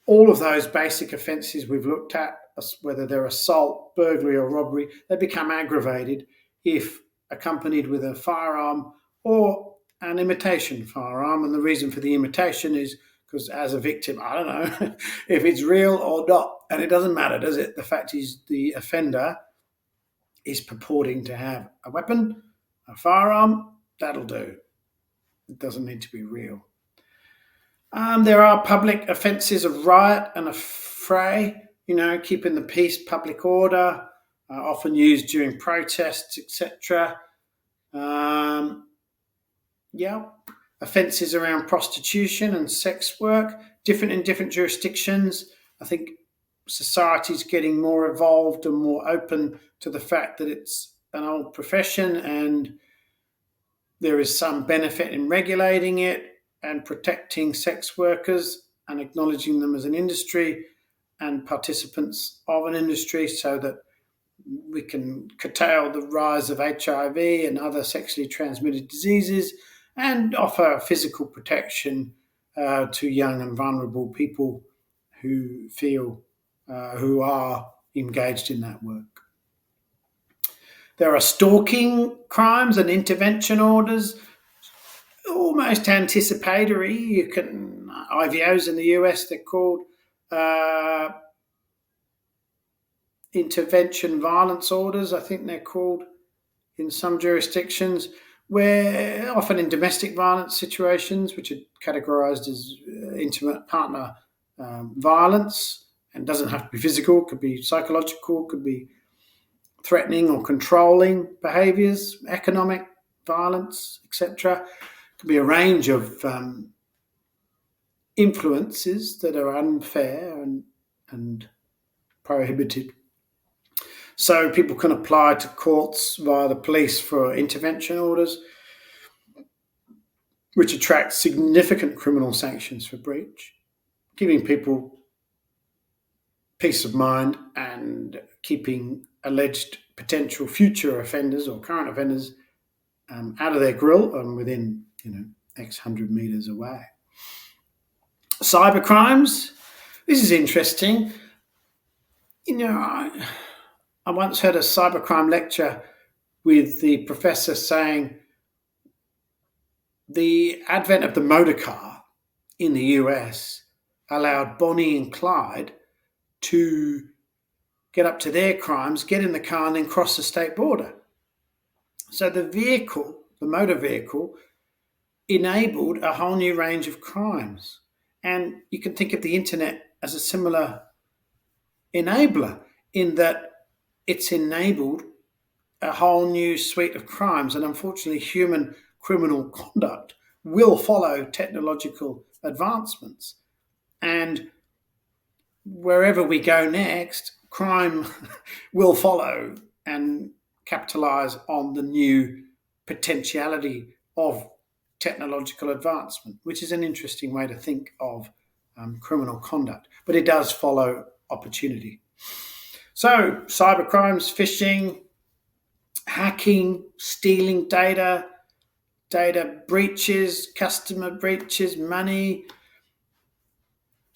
all of those basic offences we've looked at, whether they're assault, burglary or robbery, they become aggravated if accompanied with a firearm or an imitation firearm. And the reason for the imitation is because as a victim, I don't know if it's real or not. And it doesn't matter, does it? The fact is the offender is purporting to have a weapon, a firearm, that'll do. It doesn't need to be real. There are public offences of riot and affray, keeping the peace, public order, often used during protests, etc. Offences around prostitution and sex work, different in different jurisdictions. I think society's getting more evolved and more open to the fact that it's an old profession and there is some benefit in regulating it and protecting sex workers and acknowledging them as an industry and participants of an industry so that we can curtail the rise of HIV and other sexually transmitted diseases and offer physical protection to young and vulnerable people who who are engaged in that work. There are stalking crimes and intervention orders, almost anticipatory. You can IVOs in the US, they're called intervention violence orders, I think they're called in some jurisdictions, where often in domestic violence situations, which are categorised as intimate partner violence, and doesn't have to be physical, could be psychological, could be threatening or controlling behaviours, economic violence, etc. Could be a range of influences that are unfair and prohibited. So people can apply to courts via the police for intervention orders, which attract significant criminal sanctions for breach, giving people peace of mind and keeping alleged potential future offenders or current offenders out of their grill and within X hundred metres away. Cybercrimes. This is interesting. I once heard a cybercrime lecture with the professor saying the advent of the motor car in the US allowed Bonnie and Clyde to get up to their crimes, get in the car and then cross the state border. So the motor vehicle, enabled a whole new range of crimes. And you can think of the internet as a similar enabler in that it's enabled a whole new suite of crimes. And unfortunately, human criminal conduct will follow technological advancements. And wherever we go next, crime will follow and capitalise on the new potentiality of technological advancement, which is an interesting way to think of criminal conduct. But it does follow opportunity. So cybercrimes, phishing, hacking, stealing data breaches, customer breaches, money,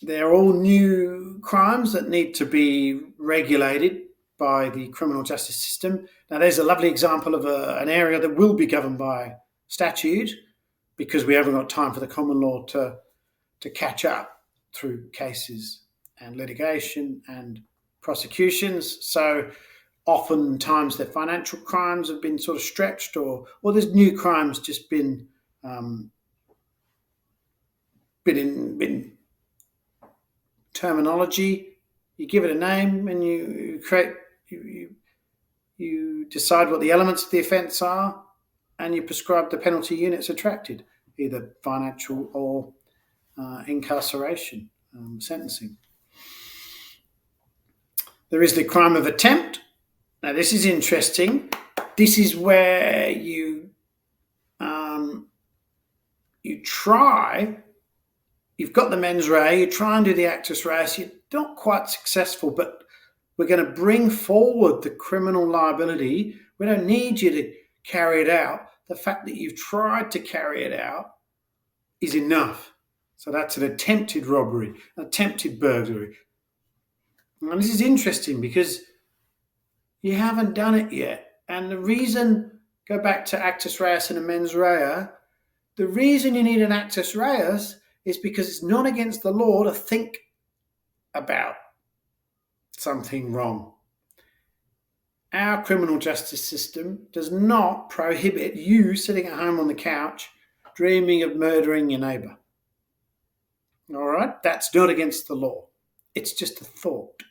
they're all new crimes that need to be regulated by the criminal justice system. Now, there's a lovely example of an area that will be governed by statute because we haven't got time for the common law to catch up through cases and litigation and prosecutions. So oftentimes the financial crimes have been sort of stretched or there's new crimes just been terminology. You give it a name and you decide what the elements of the offence are and you prescribe the penalty units attracted, either financial or incarceration, sentencing. There is the crime of attempt. Now, this is interesting. This is where you've got the mens rea, you try and do the actus reus, you're not quite successful, but we're going to bring forward the criminal liability. We don't need you to carry it out. The fact that you've tried to carry it out is enough. So that's an attempted robbery, an attempted burglary. And this is interesting because you haven't done it yet. And the reason, go back to actus reus and a mens rea, the reason you need an actus reus is because it's not against the law to think about something wrong. our criminal justice system does not prohibit you sitting at home on the couch dreaming of murdering your neighbour. All right? That's not against the law. It's just a thought.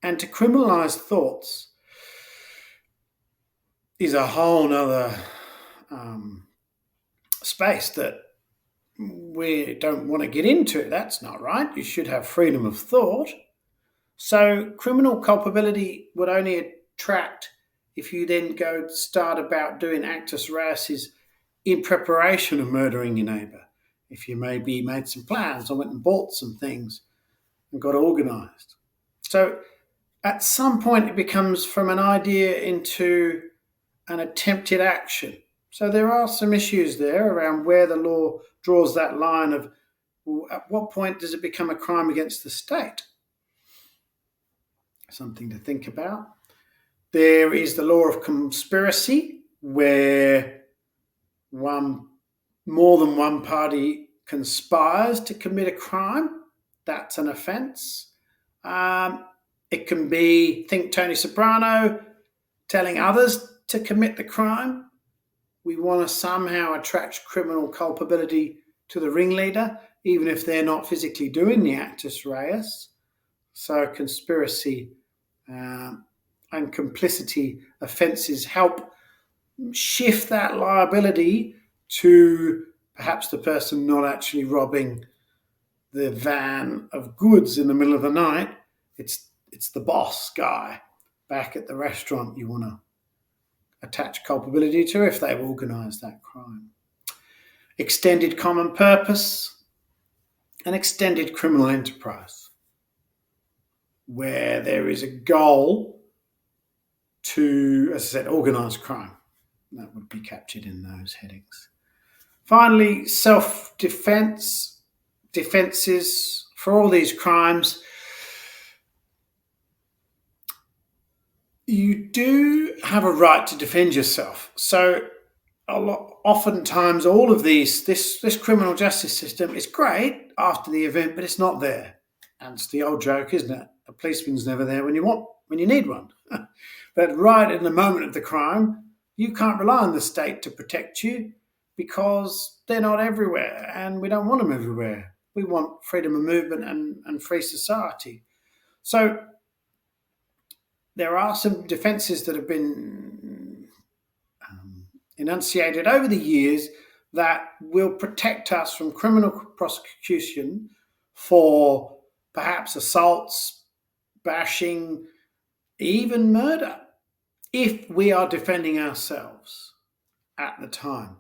And to criminalise thoughts is a whole nother space that we don't want to get into. That's not right. You should have freedom of thought. So criminal culpability would only attract if you then go start about doing Actus Reus in preparation of murdering your neighbour. If you maybe made some plans or went and bought some things and got organised. So at some point it becomes from an idea into an attempted action. So there are some issues there around where the law draws that line of, well, at what point does it become a crime against the state? Something to think about. There is the law of conspiracy, where more than one party conspires to commit a crime. That's an offence. It can be, think Tony Soprano, telling others to commit the crime. We want to somehow attract criminal culpability to the ringleader, even if they're not physically doing the Actus Reus. So conspiracy and complicity offences help shift that liability to perhaps the person not actually robbing the van of goods in the middle of the night. It's the boss guy back at the restaurant you want to attach culpability to if they've organised that crime. Extended common purpose and extended criminal enterprise, where there is a goal to, as I said, organised crime. That would be captured in those headings. Finally, self-defence, defences for all these crimes. You do have a right to defend yourself. So oftentimes all of these, this criminal justice system is great after the event, but it's not there. And it's the old joke, isn't it? A policeman's never there when you need one. But right in the moment of the crime, you can't rely on the state to protect you because they're not everywhere, and we don't want them everywhere. We want freedom of movement and free society. So there are some defences that have been enunciated over the years that will protect us from criminal prosecution for perhaps assaults, bashing, even murder, if we are defending ourselves at the time.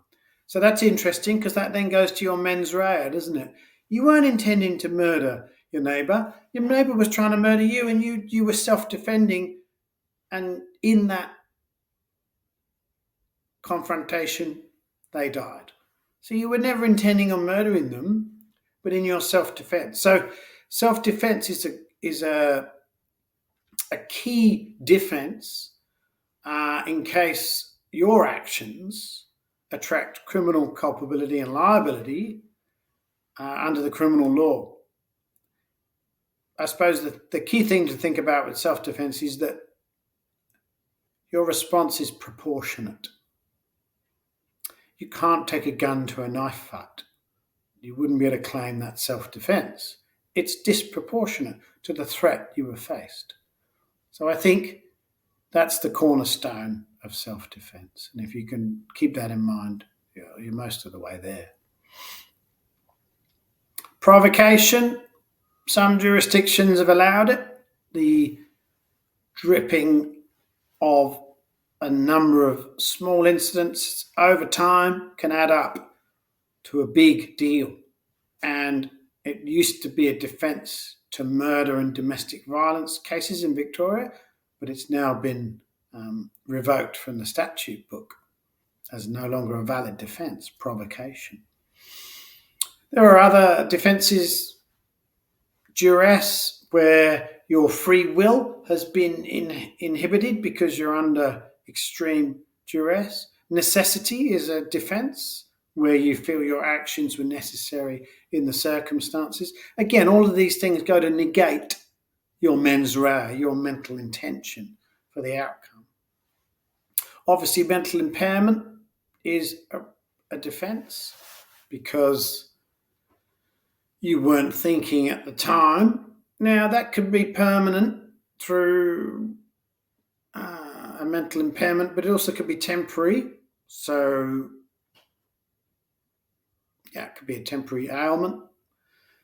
So that's interesting because that then goes to your mens rea, doesn't it? You weren't intending to murder your neighbour. Your neighbour was trying to murder you and you were self-defending, and in that confrontation, they died. So you were never intending on murdering them, but in your self-defense. So self-defense is a key defense in case your actions attract criminal culpability and liability under the criminal law. I suppose the key thing to think about with self-defense is that your response is proportionate. You can't take a gun to a knife fight. You wouldn't be able to claim that self-defense. It's disproportionate to the threat you were faced. So I think that's the cornerstone of self-defense. And if you can keep that in mind, you're most of the way there. Provocation. Some jurisdictions have allowed it. The dripping of a number of small incidents over time can add up to a big deal. And it used to be a defence to murder and domestic violence cases in Victoria, but it's now been revoked from the statute book as no longer a valid defence, provocation. There are other defences, duress, where your free will has been inhibited because you're under extreme duress. Necessity is a defence where you feel your actions were necessary in the circumstances. Again, all of these things go to negate your mens rea, your mental intention for the outcome. Obviously, mental impairment is a defence because you weren't thinking at the time. Now, that could be permanent through a mental impairment, but it also could be temporary. So, yeah, it could be a temporary ailment.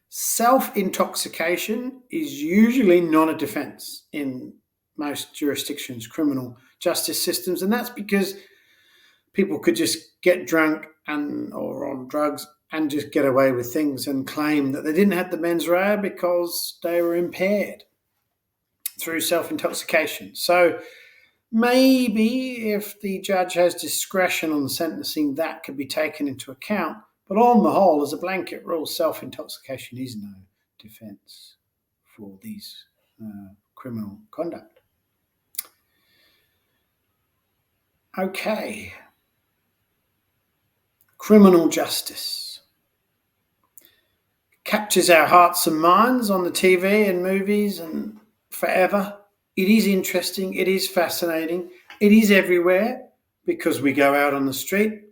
Self-intoxication is usually not a defence in most jurisdictions, criminal justice systems, and that's because people could just get drunk or on drugs and just get away with things and claim that they didn't have the mens rea because they were impaired through self-intoxication. So maybe if the judge has discretion on the sentencing, that could be taken into account. But on the whole, as a blanket rule, self-intoxication is no defence for these criminal conduct. Okay. Criminal justice captures our hearts and minds on the TV and movies and forever. It is interesting. It is fascinating. It is everywhere because we go out on the street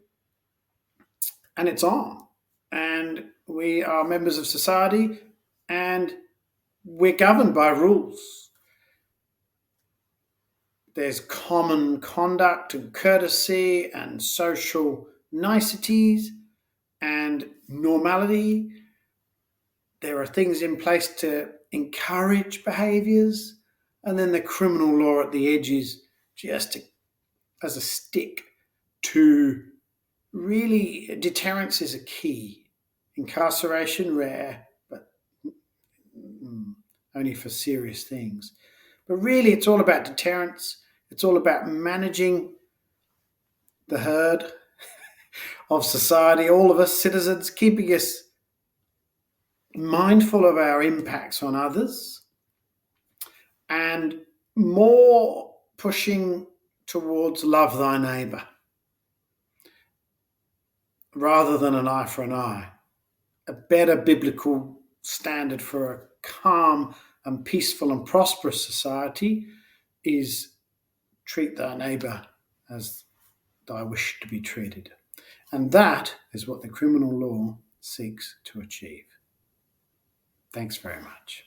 and it's on. And we are members of society and we're governed by rules. There's common conduct and courtesy and social niceties and normality. There are things in place to encourage behaviours, and then the criminal law at the edges just as a stick to really, deterrence is a key. Incarceration, rare, but only for serious things. But really, it's all about deterrence. It's all about managing the herd of society, all of us citizens, keeping us mindful of our impacts on others, and more pushing towards love thy neighbour rather than an eye for an eye. A better biblical standard for a calm and peaceful and prosperous society is treat thy neighbour as thy wish to be treated. And that is what the criminal law seeks to achieve. Thanks very much.